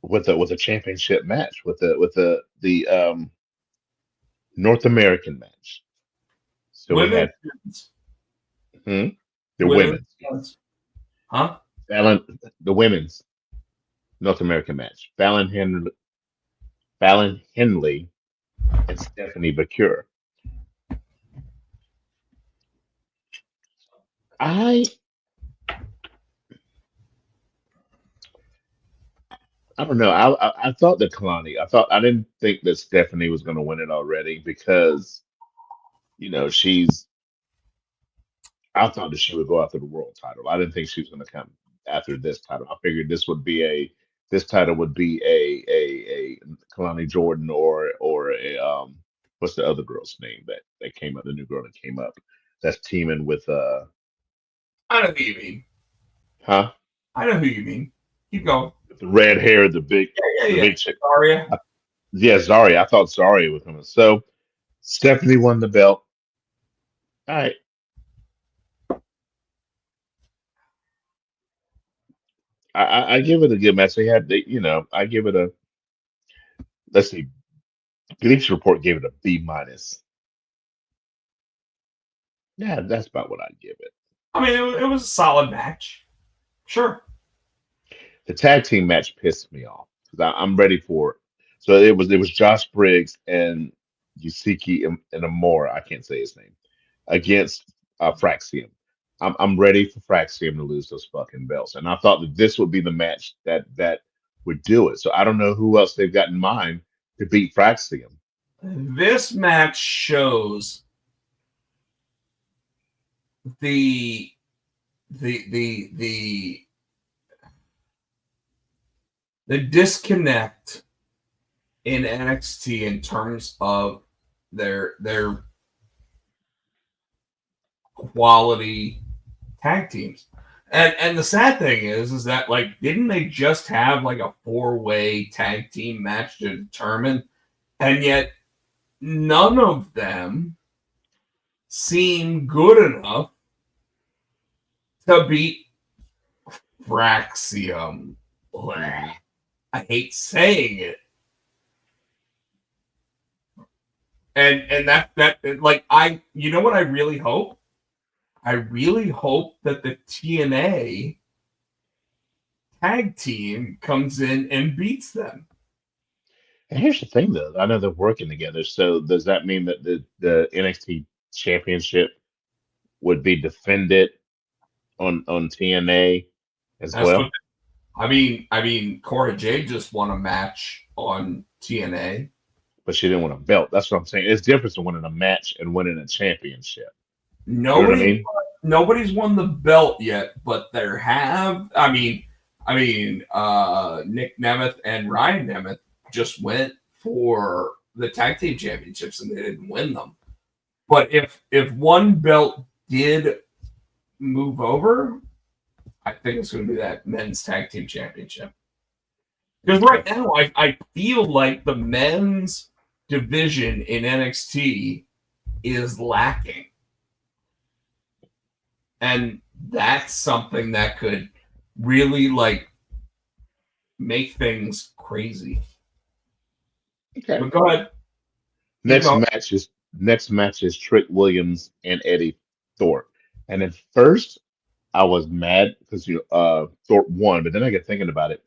with a championship match with the North American match. So we had Women's, the women's, women's, huh? The women's North American match. Fallon Henley and Stephanie Bakure. I don't know. I thought that Kalani. I didn't think that Stephanie was going to win it already because she's. I thought that she would go after the world title. I didn't think she was going to come after this title. I figured this title would be a Kalani Jordan or a what's the other girl's name that came up, the new girl that came up that's teaming with I know who you mean. huh I know who you mean. Keep going. the red hair, the Yeah. big chick. Aria. Yeah, Zarya. I thought Zarya was coming. So Stephanie won the belt. All right. I give it a good match. I give it a, let's see, Bleach Report gave it a B minus. Yeah, that's about what I'd give it. I mean, it was a solid match. Sure. The tag team match pissed me off because I'm ready for it. So it was Josh Briggs and Yusiki and Amora. I can't say his name against Fraxium. I'm ready for Fraxium to lose those fucking belts, and I thought that this would be the match that would do it. So I don't know who else they've got in mind to beat Fraxium. This match shows the disconnect in NXT in terms of their quality tag teams. And the sad thing is that like didn't they just have like a 4-way tag team match to determine, and yet none of them seem good enough to beat Fraxium. Blech. I hate saying it. And that like you know what I really hope? I really hope that the TNA tag team comes in and beats them. And here's the thing, though. I know they're working together. So does that mean that the NXT championship would be defended on TNA as That's what well? I mean Cora Jade just won a match on TNA. But she didn't win a belt. That's what I'm saying. It's different than winning a match and winning a championship. You know what I Nobody mean? nobody's won the belt yet, but there have Nick Nemeth and Ryan Nemeth just went for the tag team championships and they didn't win them. But if one belt did move over, I think it's going to be that men's tag team championship. Because right now, I feel like the men's division in NXT is lacking. And that's something that could really like make things crazy. Okay. But go ahead. Next match is Trick Williams and Eddie Thorpe. And at first I was mad because Thorpe won, but then I got thinking about it.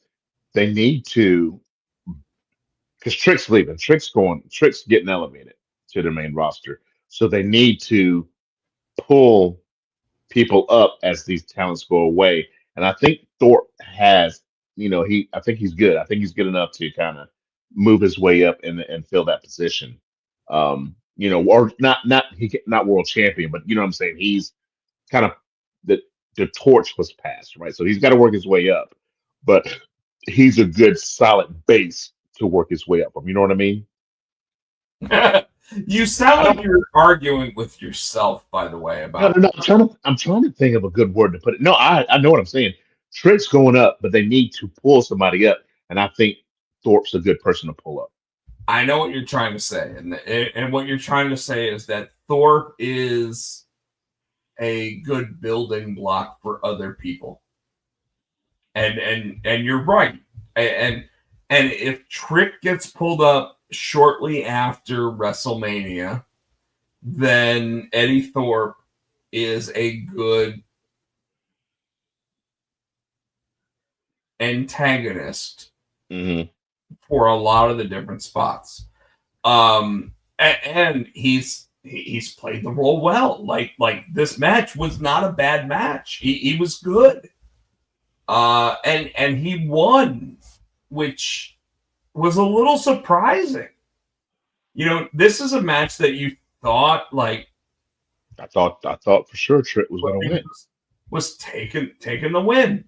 They need to, because Trick's leaving. Trick's getting elevated to the main roster. So they need to pull people up as these talents go away. And I think Thorpe has, I think he's good. I think he's good enough to kind of move his way up and fill that position. Or not world champion, but you know what I'm saying? He's kind of the torch was passed, right? So he's got to work his way up, but he's a good solid base to work his way up from. You know what I mean? You sound like you're arguing with yourself, by the way, about No. I'm trying to think of a good word to put it. No, I know what I'm saying. Trick's going up, but they need to pull somebody up, and I think Thorpe's a good person to pull up. I know what you're trying to say, and what you're trying to say is that Thorpe is a good building block for other people, and you're right, and if Trick gets pulled up shortly after WrestleMania, then Eddie Thorpe is a good antagonist for a lot of the different spots. And he's played the role well. Like this match was not a bad match. He was good. And he won, which was a little surprising. This is a match that you thought like I thought for sure Trick was going to win. Was taking the win,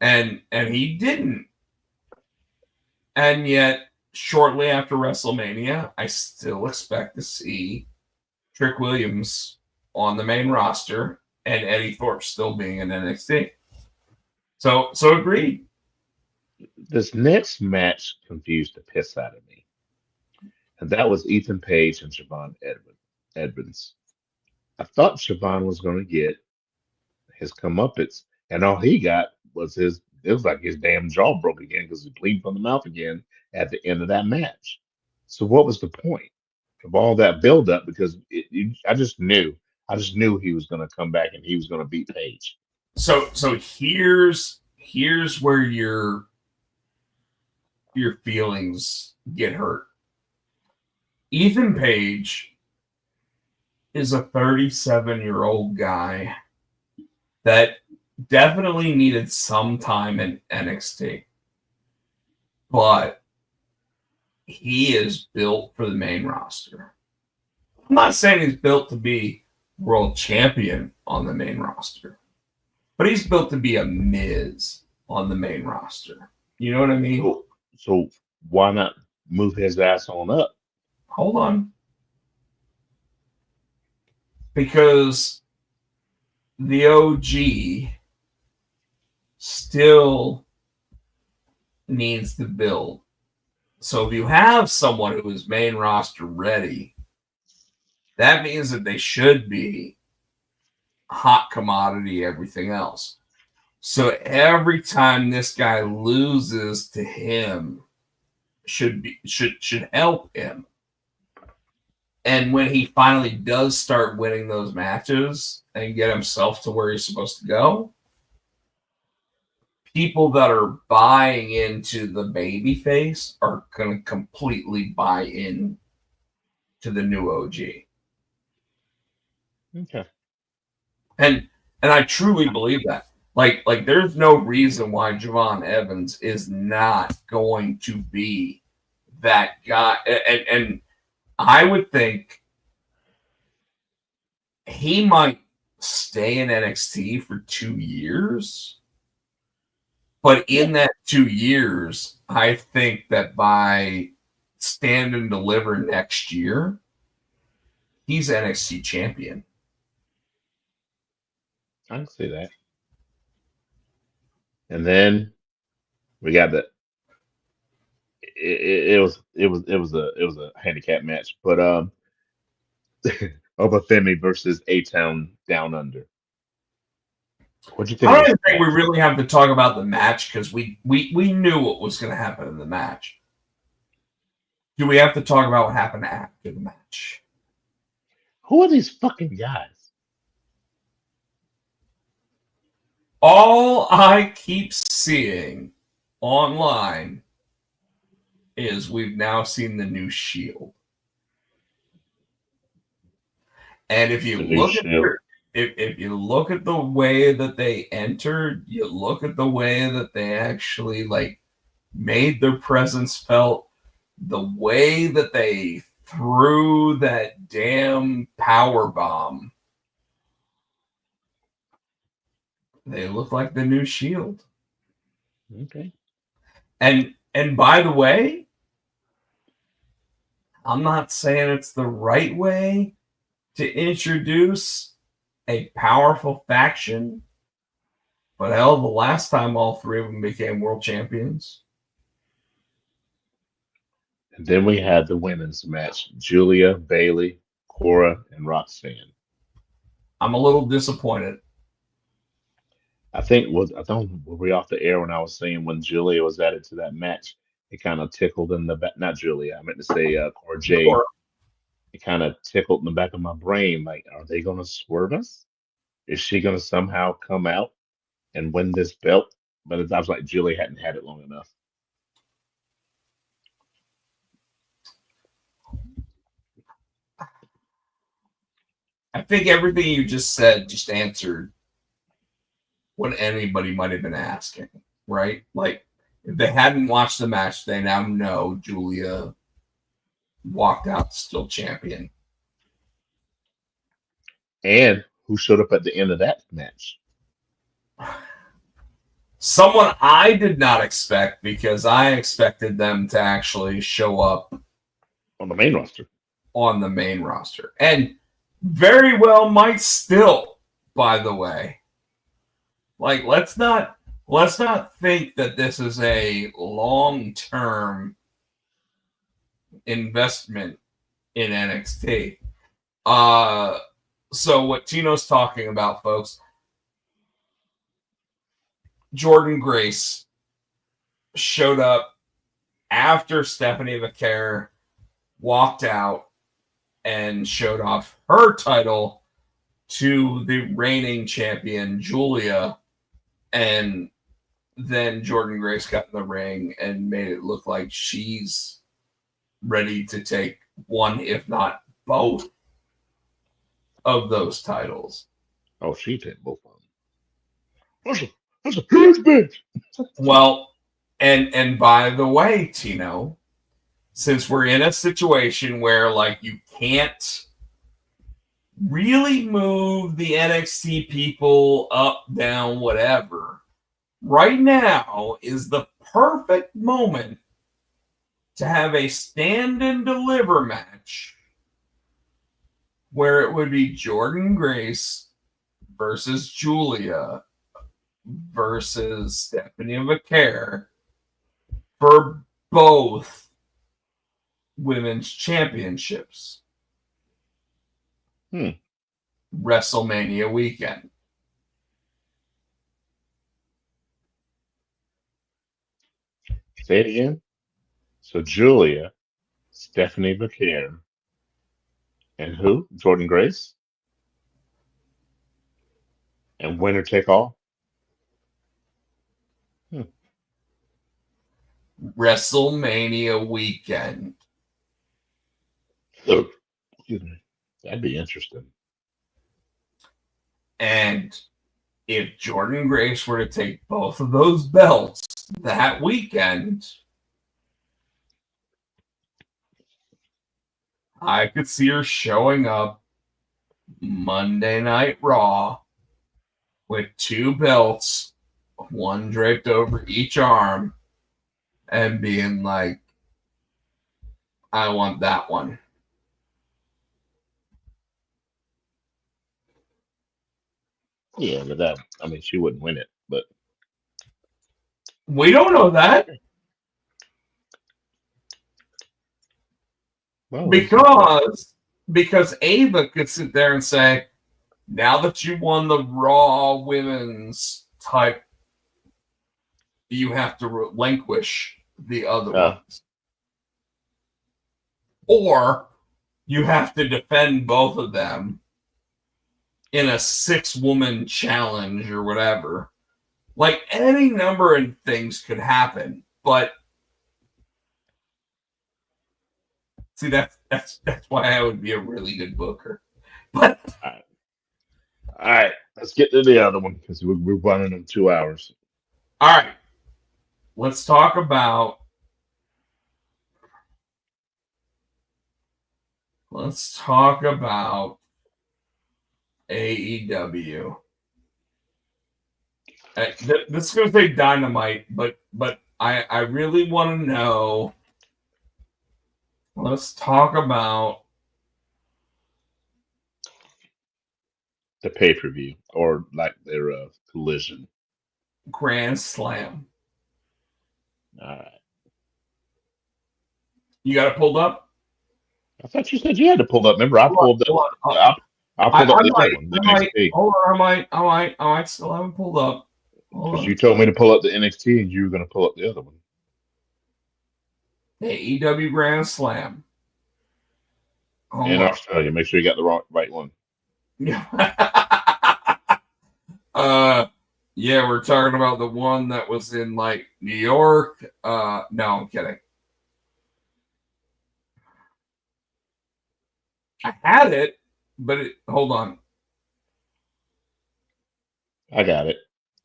and he didn't. And yet, shortly after WrestleMania, I still expect to see Trick Williams on the main roster and Eddie Thorpe still being in NXT. So agreed. This next match confused the piss out of me, and that was Ethan Page and Siobhan Edmonds. I thought Siobhan was going to get his comeuppance, and all he got was it was like his damn jaw broke again because he bleeding from the mouth again at the end of that match. So what was the point of all that build up? Because I just knew he was going to come back and he was going to beat Page. So here's where your feelings get hurt. Ethan Page is a 37-year-old guy that definitely needed some time in NXT. But he is built for the main roster. I'm not saying he's built to be world champion on the main roster, but he's built to be a Miz on the main roster. You know what I mean? So why not move his ass on up? Hold on. Because the OG still needs to build. So if you have someone who is main roster ready, that means that they should be hot commodity, everything else. So every time this guy loses to him should help him. And when he finally does start winning those matches and get himself to where he's supposed to go, people that are buying into the baby face are going to completely buy in to the new OG. Okay. And I truly believe that. Like there's no reason why Javon Evans is not going to be that guy. And I would think he might stay in NXT for 2 years. But in that 2 years, I think that by Stand and Deliver next year, he's NXT champion. I can see that. And then we got the it was a handicap match, but Obafemi versus A-Town Down Under. What'd you think I of don't this even think we match? really have to talk about the match because we knew what was going to happen in the match. Do we have to talk about what happened after the match? Who are these fucking guys? All I keep seeing online is we've now seen the new Shield. And if you The new look at Shield. if you look at the way that they entered, you look at the way that they actually like made their presence felt, the way that they threw that damn power bomb, they look like the new Shield. Okay. And by the way, I'm not saying it's the right way to introduce a powerful faction, but hell, the last time all three of them became world champions. And then we had the women's match: Julia, Bailey, Cora, and Roxanne. I'm a little disappointed. I don't were we off the air when I was saying when Julia was added to that match, it kind of tickled in the back. Not Julia, I meant to say Cora Jade. Or It kind of tickled in the back of my brain. Like, are they going to swerve us? Is she going to somehow come out and win this belt? But I was like, Julia hadn't had it long enough. I think everything you just said just answered what anybody might have been asking, right? Like, if they hadn't watched the match, they now know Julia walked out still champion. And who showed up at the end of that match? Someone I did not expect because I expected them to actually show up On the main roster. on the main roster. And very well might still, by the way. Like, let's not think that this is a long-term investment in NXT. So what Tino's talking about, folks, Jordan Grace showed up after Stephanie McCare walked out and showed off her title to the reigning champion, Julia. And then Jordan Grace got in the ring and made it look like she's ready to take one, if not both, of those titles. Oh, she did both of them. That's a huge bitch. Well, and by the way, Tino, since we're in a situation where like you can't really move the NXT people up, down, whatever, right now is the perfect moment to have a stand and deliver match where it would be Jordan Grace versus Julia versus Stephanie McCare for both women's championships. Hmm. WrestleMania weekend. Say it again. So Julia, Stephanie McCain, and who? Jordan Grace, and winner take all. Hmm. WrestleMania weekend. Oh, excuse me. That'd be interesting. And if Jordan Grace were to take both of those belts that weekend, I could see her showing up Monday Night Raw with two belts, one draped over each arm, and being like, I want that one. Yeah, but that. I mean, she wouldn't win it, but We don't know that well, we'll see. because Ava could sit there and say, now that you won the Raw women's type, you have to relinquish the other ones. Or you have to defend both of them in a 6-woman challenge or whatever. Like any number of things could happen, but see that's why I would be a really good booker. But All right, all right. Let's get to the other one because we're running in 2 hours. all right, let's talk about AEW. This is going to say Dynamite, but I really want to know. Let's talk about The pay per view or like their collision. Grand Slam. All right. You got it pulled up? I thought you said you had to pull up. Remember, I pulled up. Hold on. I pulled up the other one, the I might. NXT, Hold on, I might still haven't pulled up. Hold because on. you told me to pull up the NXT and you were going to pull up the other one. AEW Grand Slam. Hold In on. Australia, make sure you got the right one. Yeah, we're talking about the one that was in like New York. No, I'm kidding. I had it, but hold on. I got it.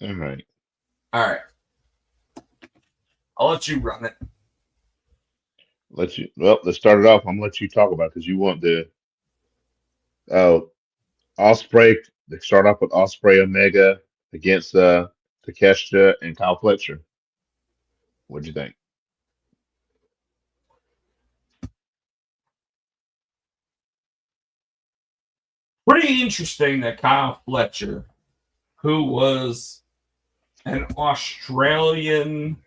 All right. All right. I'll let you run it. Let's start it off. I'm gonna let you talk about because you want the Osprey. They start off with Osprey Omega against Takeshita and Kyle Fletcher. What'd you think? Pretty interesting that Kyle Fletcher, who was an Australian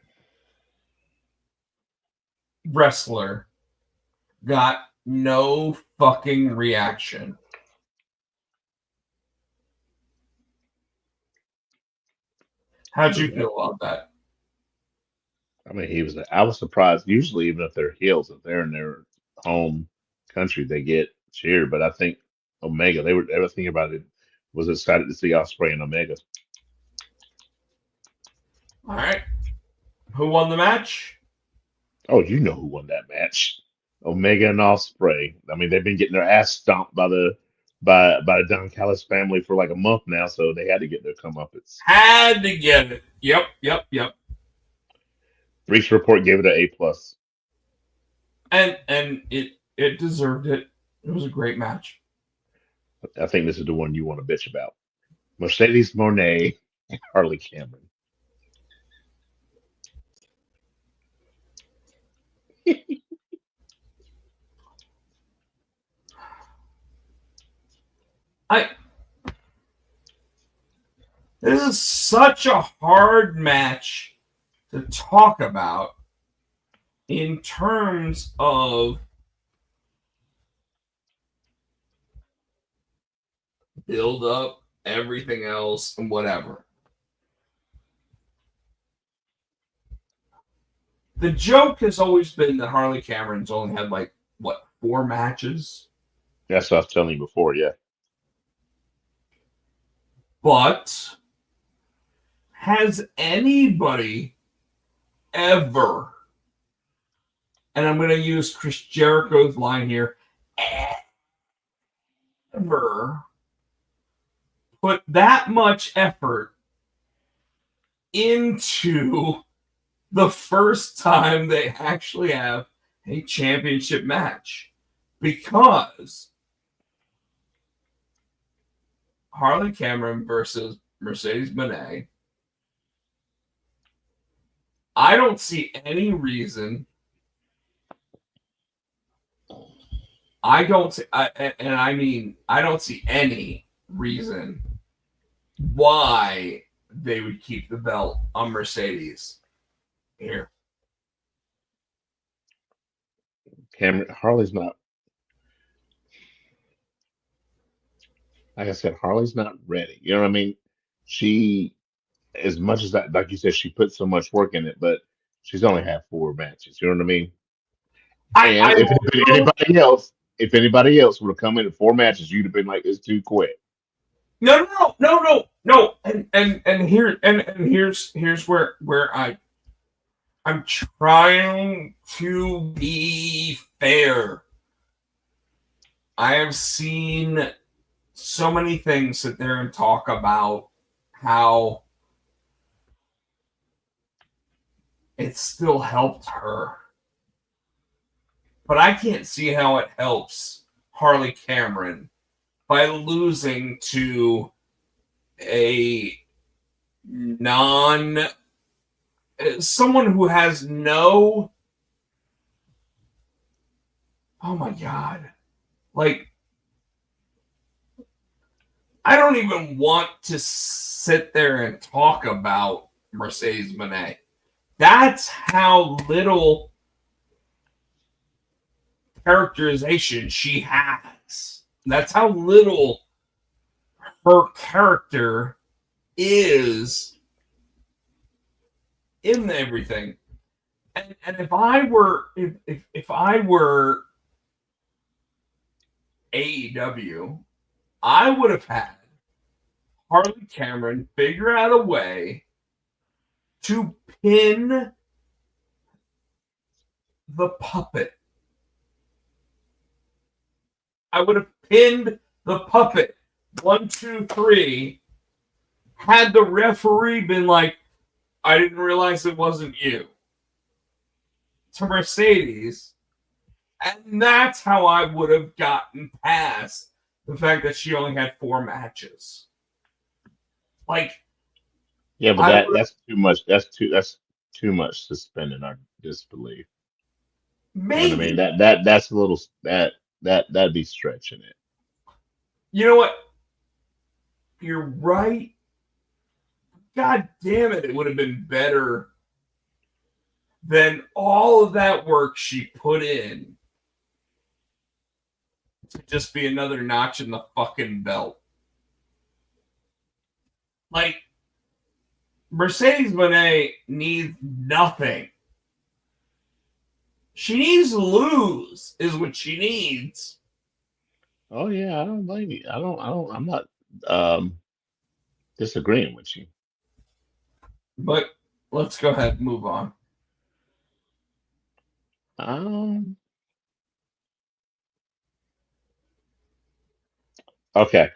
wrestler, got no fucking reaction. How'd you feel about that? I mean, I was surprised. Usually, even if they're heels, if they're in their home country, they get cheered. But I think Omega, they were thinking about it. Was excited to see Osprey and Omega. All right. Who won the match? Oh, you know who won that match? Omega and Osprey. I mean, they've been getting their ass stomped by the Don Callis family for like a month now, so they had to get their comeuppance. Had to get it. Yep. Breach Report gave it an A+. And it deserved it. It was a great match. I think this is the one you want to bitch about. Mercedes Moné and Harley Cameron. This is such a hard match to talk about in terms of build up, everything else, and whatever. The joke has always been that Harley Cameron's only had like what 4 matches, That's what I was telling you before. Yeah. but has anybody ever, and I'm going to use Chris Jericho's line here, ever put that much effort into the first time they actually have a championship match? Because Harley Cameron versus Mercedes Moné, I don't see any reason. I don't see, and I mean, I don't see any reason why they would keep the belt on Mercedes here. Cameron Harley's not. Like I said, Harley's not ready. You know what I mean? She, as much as that, like you said, she put so much work in it, but she's only had 4 matches. You know what I mean? I And if also, anybody else, if anybody else would have come in at 4 matches, you'd have been like, "It's too quick." no, and here and here's where I'm trying to be fair. I have seen so many things sit there and talk about how it still helped her. But I can't see how it helps Harley Cameron by losing to a non someone who has no, oh my god, like I don't even want to sit there and talk about Mercedes Moné. That's how little characterization she has. That's how little her character is in everything. And if I were if I were AEW, I would have had Harley Cameron figure out a way to pin the puppet. I would have pinned the puppet 1, 2, 3. Had the referee been like, I didn't realize it wasn't you, to Mercedes. And that's how I would have gotten past the fact that she only had 4 matches. Like, Yeah, but that's too much. That's too much suspending our disbelief. You know what I mean? maybe, That's a little that'd be stretching it. you know what? You're right. God damn it, it would have been better than all of that work she put in to just be another notch in the fucking belt. Like, Mercedes Moné needs nothing. She needs to lose, is what she needs. Oh yeah, I don't blame you. I'm not um disagreeing with you. But let's go ahead and move on. Um. Okay.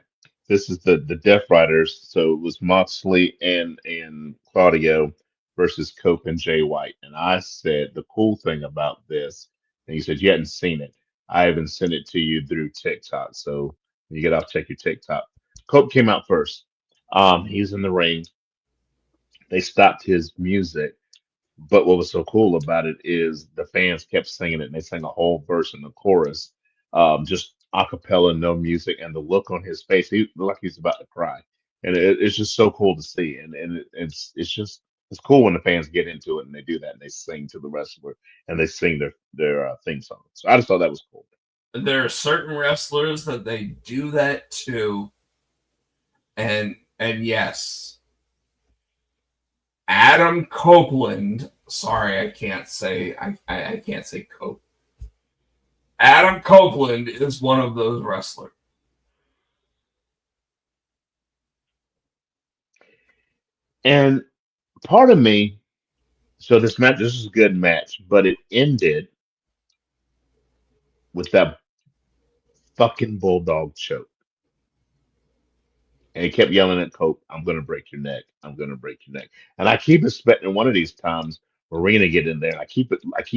This is the Death Riders. So it was Moxley and Claudio versus Cope and Jay White. And I said the cool thing about this, and you said you hadn't seen it. I haven't sent it to you through TikTok. So when you get off, check your TikTok. Cope came out first. He's in the ring. They stopped his music. But what was so cool about it is the fans kept singing it, and they sang a whole verse in the chorus, just a cappella, no music, and the look on his face, he looked like he's about to cry, and it's just so cool to see, and it's just it's cool when the fans get into it and they do that and they sing to the wrestler and they sing their theme song. So I just thought that was cool. There are certain wrestlers that they do that to, And yes, Adam Copeland. Sorry, I can't say I can't say Cope. Adam Copeland is one of those wrestlers. And part of me, so this is a good match, but it ended with that fucking bulldog choke. And he kept yelling at Cope, I'm going to break your neck. I'm going to break your neck. And I keep expecting one of these times Marina get in there. And I keep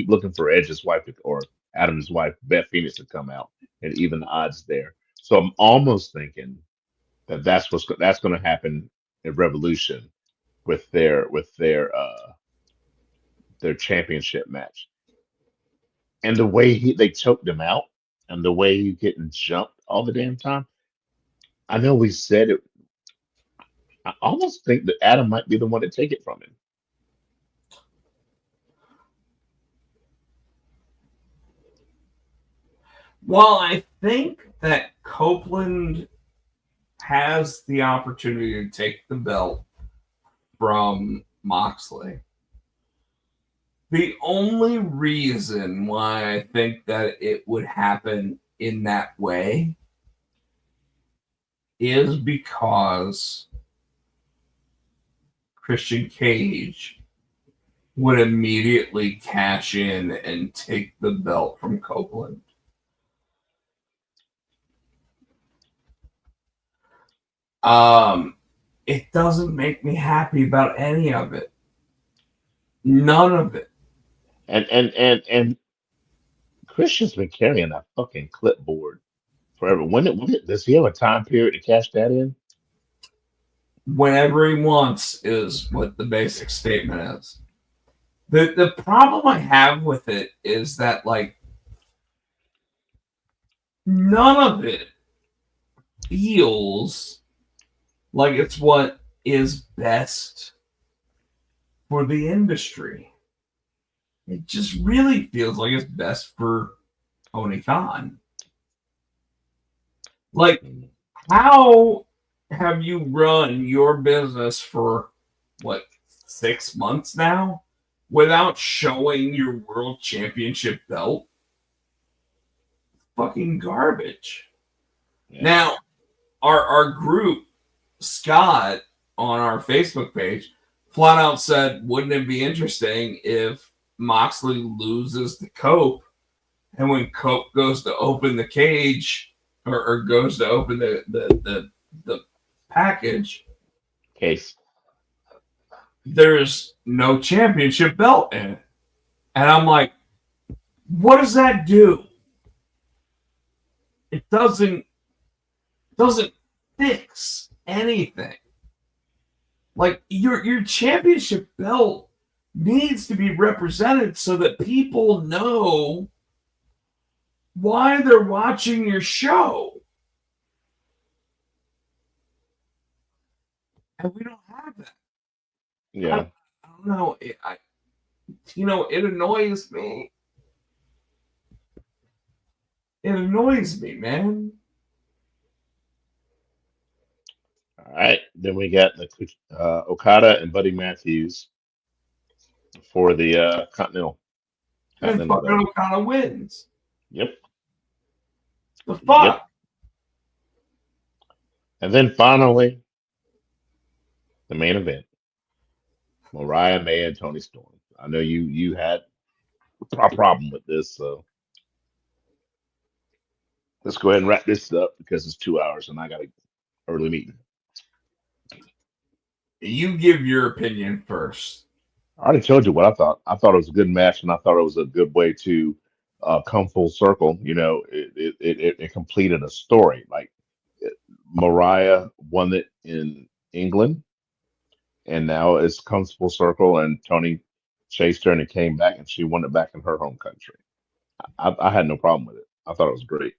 looking for Edge's wife or Adam's wife, Beth Phoenix, to come out and even the odds there. So I'm almost thinking that that's going to happen in Revolution with their championship match. And the way they choked him out and the way he getting jumped all the damn time. I know we said it. I almost think that Adam might be the one to take it from him. Well, I think that Copeland has the opportunity to take the belt from Moxley. The only reason why I think that it would happen in that way is because Christian Cage would immediately cash in and take the belt from Copeland. It doesn't make me happy about any of it. None of it. And Christian's been carrying that fucking clipboard forever. Does he have a time period to cash that in? Whenever he wants is what the basic statement is. The problem I have with it is that, like, none of it feels like it's what is best for the industry. It just really feels like it's best for Tony Khan. Like, how have you run your business for, 6 months now without showing your world championship belt? Fucking garbage. Yeah. Now, our group, Scott, on our Facebook page, flat out said, wouldn't it be interesting if Moxley loses to Cope, and when Cope goes to open the cage or goes to open the package case, there's no championship belt in it. And I'm like, what does that do? It doesn't fix anything. Like, your championship belt needs to be represented so that people know why they're watching your show. And we don't have that. Yeah. I don't know. It annoys me. It annoys me, man. All right. Then we got the Okada and Buddy Matthews for the Continental. And fucking Okada wins. Yep. The fuck? Yep. And then finally, the main event. Mariah May and Toni Storm. I know you had a problem with this, so let's go ahead and wrap this up because it's 2 hours and I got an early meeting. You give your opinion first. I already told you what I thought. I thought it was a good match, and I thought it was a good way to come full circle. You know, it completed a story. Like, Mariah won it in England, and now it's comes full circle. And Tony chased her, and it came back, and she won it back in her home country. I had no problem with it. I thought it was great.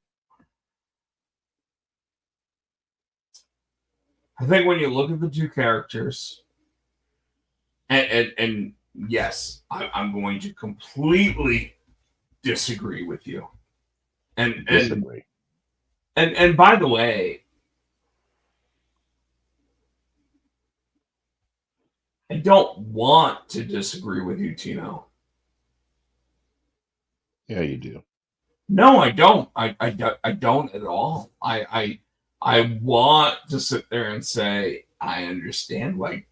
I think when you look at the two characters, and yes, I'm going to completely disagree with you. And by the way, I don't want to disagree with you, Tino. Yeah, you do. No, I don't. I don't at all. I want to sit there and say I understand why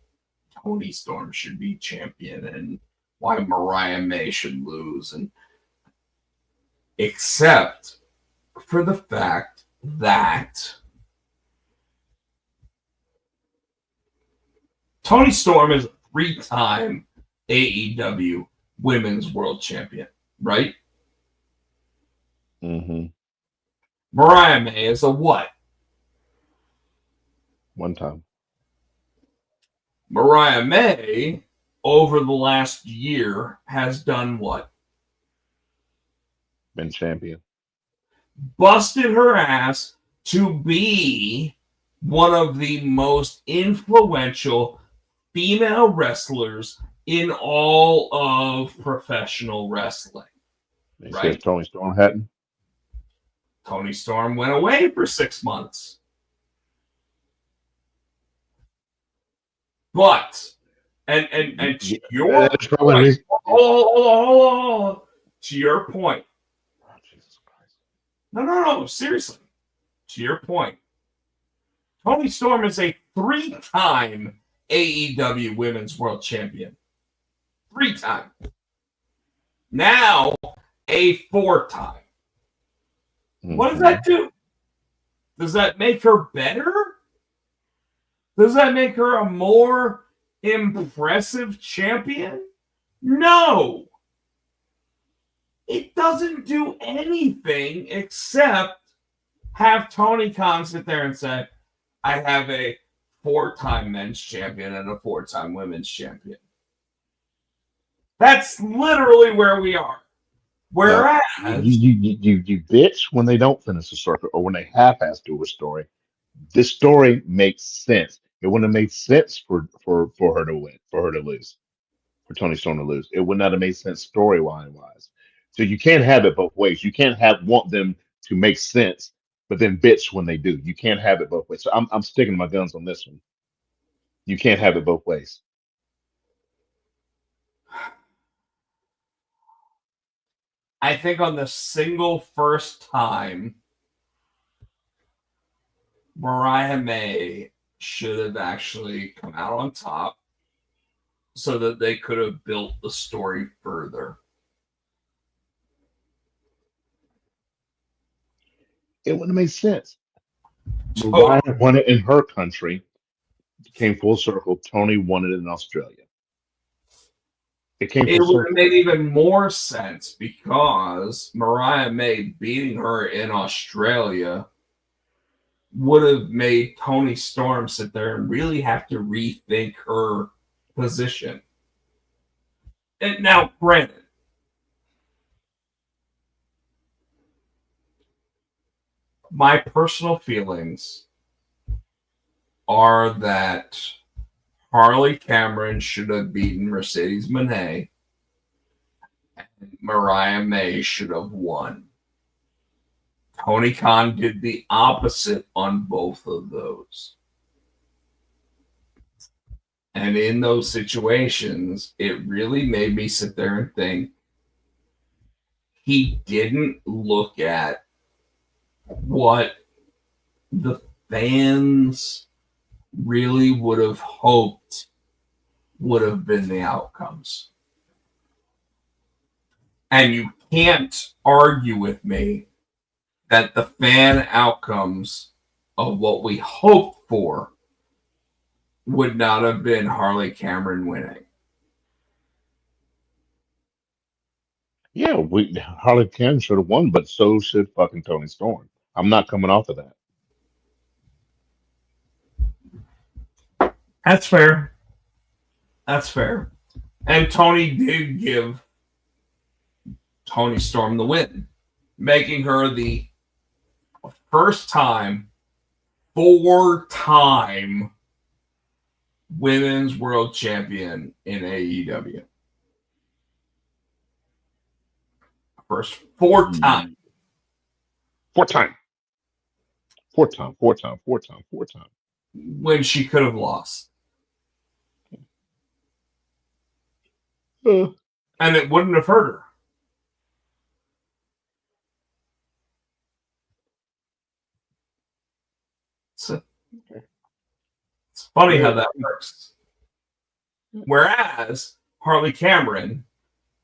Toni Storm should be champion and why Mariah May should lose, and except for the fact that Toni Storm is a 3-time AEW Women's World Champion, right? Mm-hmm. Mariah May is a what? One time. Mariah May, over the last year, has done what? Been champion. Busted her ass to be one of the most influential female wrestlers in all of professional wrestling. They Right? said Toni Storm hadn't. Toni Storm went away for 6 months. But, and to your point, to your point, Oh, Jesus Christ. no, seriously, to your point, Toni Storm is a 3-time AEW Women's World Champion. 3-time. Now, a 4-time. What does that do? Does that make her better? Does that make her a more impressive champion? No. It doesn't do anything except have Tony Khan sit there and say, I have a 4-time men's champion and a 4-time women's champion. That's literally where we are. Whereas you bitch when they don't finish the circle or when they half-ass do a story. This story makes sense. It wouldn't have made sense for her to win, for her to lose, for Toni Storm to lose. It would not have made sense storyline wise. So you can't have it both ways. You can't want them to make sense, but then bitch when they do. You can't have it both ways. So I'm sticking to my guns on this one. You can't have it both ways. I think on the single first time, Mariah May should have actually come out on top so that they could have built the story further. It wouldn't have made sense. Mariah won it in her country. Came full circle. Tony won it in Australia. It came It full would circle. have made even more sense because Mariah May beating her in Australia would have made Toni Storm sit there and really have to rethink her position. And now, granted, my personal feelings are that Harley Cameron should have beaten Mercedes Moné and Mariah May should have won. Tony Khan did the opposite on both of those. And in those situations, it really made me sit there and think he didn't look at what the fans really would have hoped would have been the outcomes. And you can't argue with me that the fan outcomes of what we hoped for would not have been Harley Cameron winning. Yeah, Harley Cameron should have won, but so should fucking Toni Storm. I'm not coming off of that. That's fair. That's fair. And Tony did give Toni Storm the win, making her the first time 4-time women's world champion in AEW. First 4-time. 4-time. When she could have lost. And it wouldn't have hurt her. It's funny how that works. Whereas Harley Cameron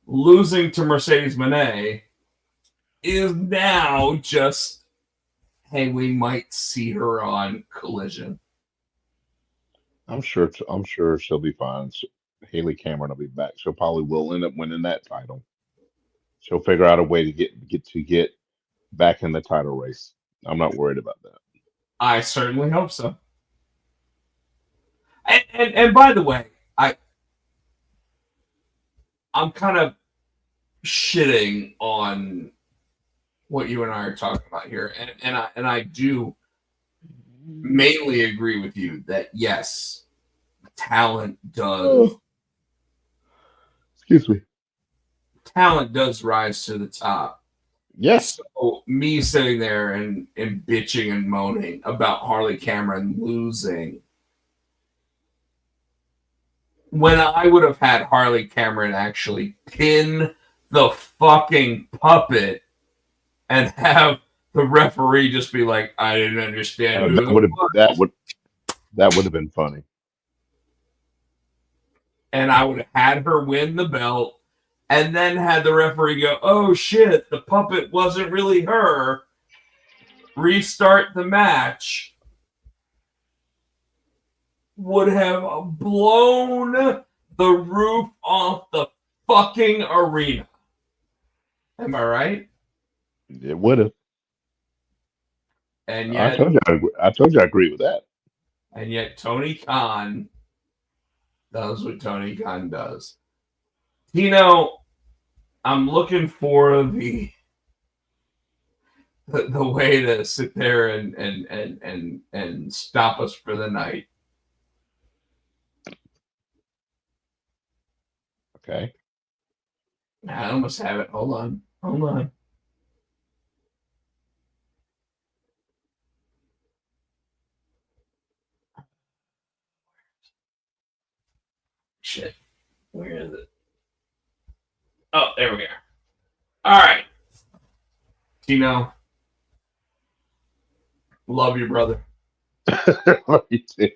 losing to Mercedes Moné is now just, hey, we might see her on Collision. I'm sure she'll be fine. Haley Cameron will be back. She'll probably will end up winning that title. She'll figure out a way to get back in the title race. I'm not worried about that. I certainly hope so. And by the way, I'm kind of shitting on what you and I are talking about here, and I do mainly agree with you that yes, talent does. Excuse me. Talent does rise to the top. Yes. So me sitting there and bitching and moaning about Harley Cameron losing, when I would have had Harley Cameron actually pin the fucking puppet and have the referee just be like, I didn't understand. That would have been funny. And I would have had her win the belt and then had the referee go, oh shit, the puppet wasn't really her. Restart the match. Would have blown the roof off the fucking arena. Am I right? It would have. And yet, I told you I agree with that. And yet Tony Khan does what Tony Khan does. Tino, I'm looking for the way to sit there and stop us for the night. Okay. I almost have it. Hold on. Shit. Where is it? Oh, there we are. All right. Tino. Love you, brother. You too.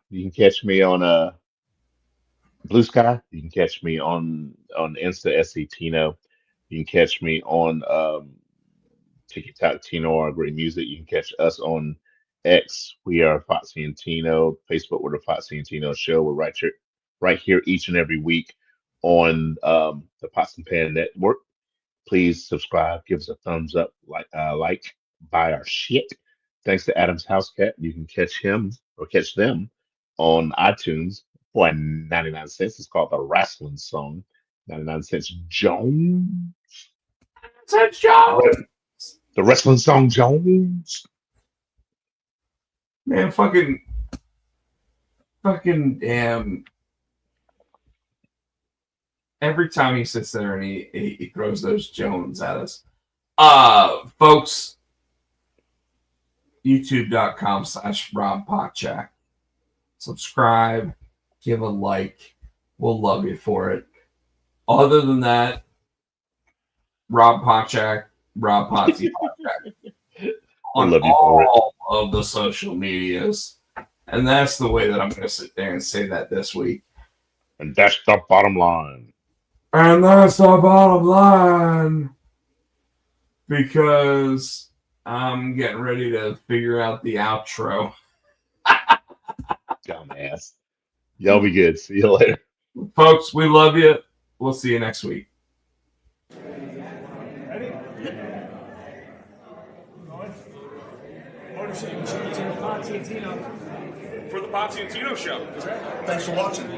You can catch me on Blue Sky. You can catch me on Insta SC Tino. You can catch me on TikTok Tino or Great Music. You can catch us on X. We are Potsy and Tino. Facebook, we're the Potsy and Tino Show. We're right here each and every week on the Pots and Pan Network. Please subscribe, give us a thumbs up, buy our shit. Thanks to Adam's House Cat. You can catch him or catch them on iTunes for 99 cents. It's called The Wrestling Song. 99 cents Jones. It's Jones. The Wrestling Song Jones. Man, fucking damn. Every time he sits there and he throws those Jones at us. Folks, youtube.com/Rob Potchak. Subscribe, give a like. We'll love you for it. Other than that, Rob Potchak, Rob Potsy Potchak on all of the social medias. And that's the way that I'm going to sit there and say that this week. And that's the bottom line. And that's the bottom line. Because I'm getting ready to figure out the outro. Dumbass. Y'all be good. See you later. Folks, we love you. We'll see you next week. Ready? Ownership to Potsy and Tino. For the Potsy and Tino Show. Thanks for watching.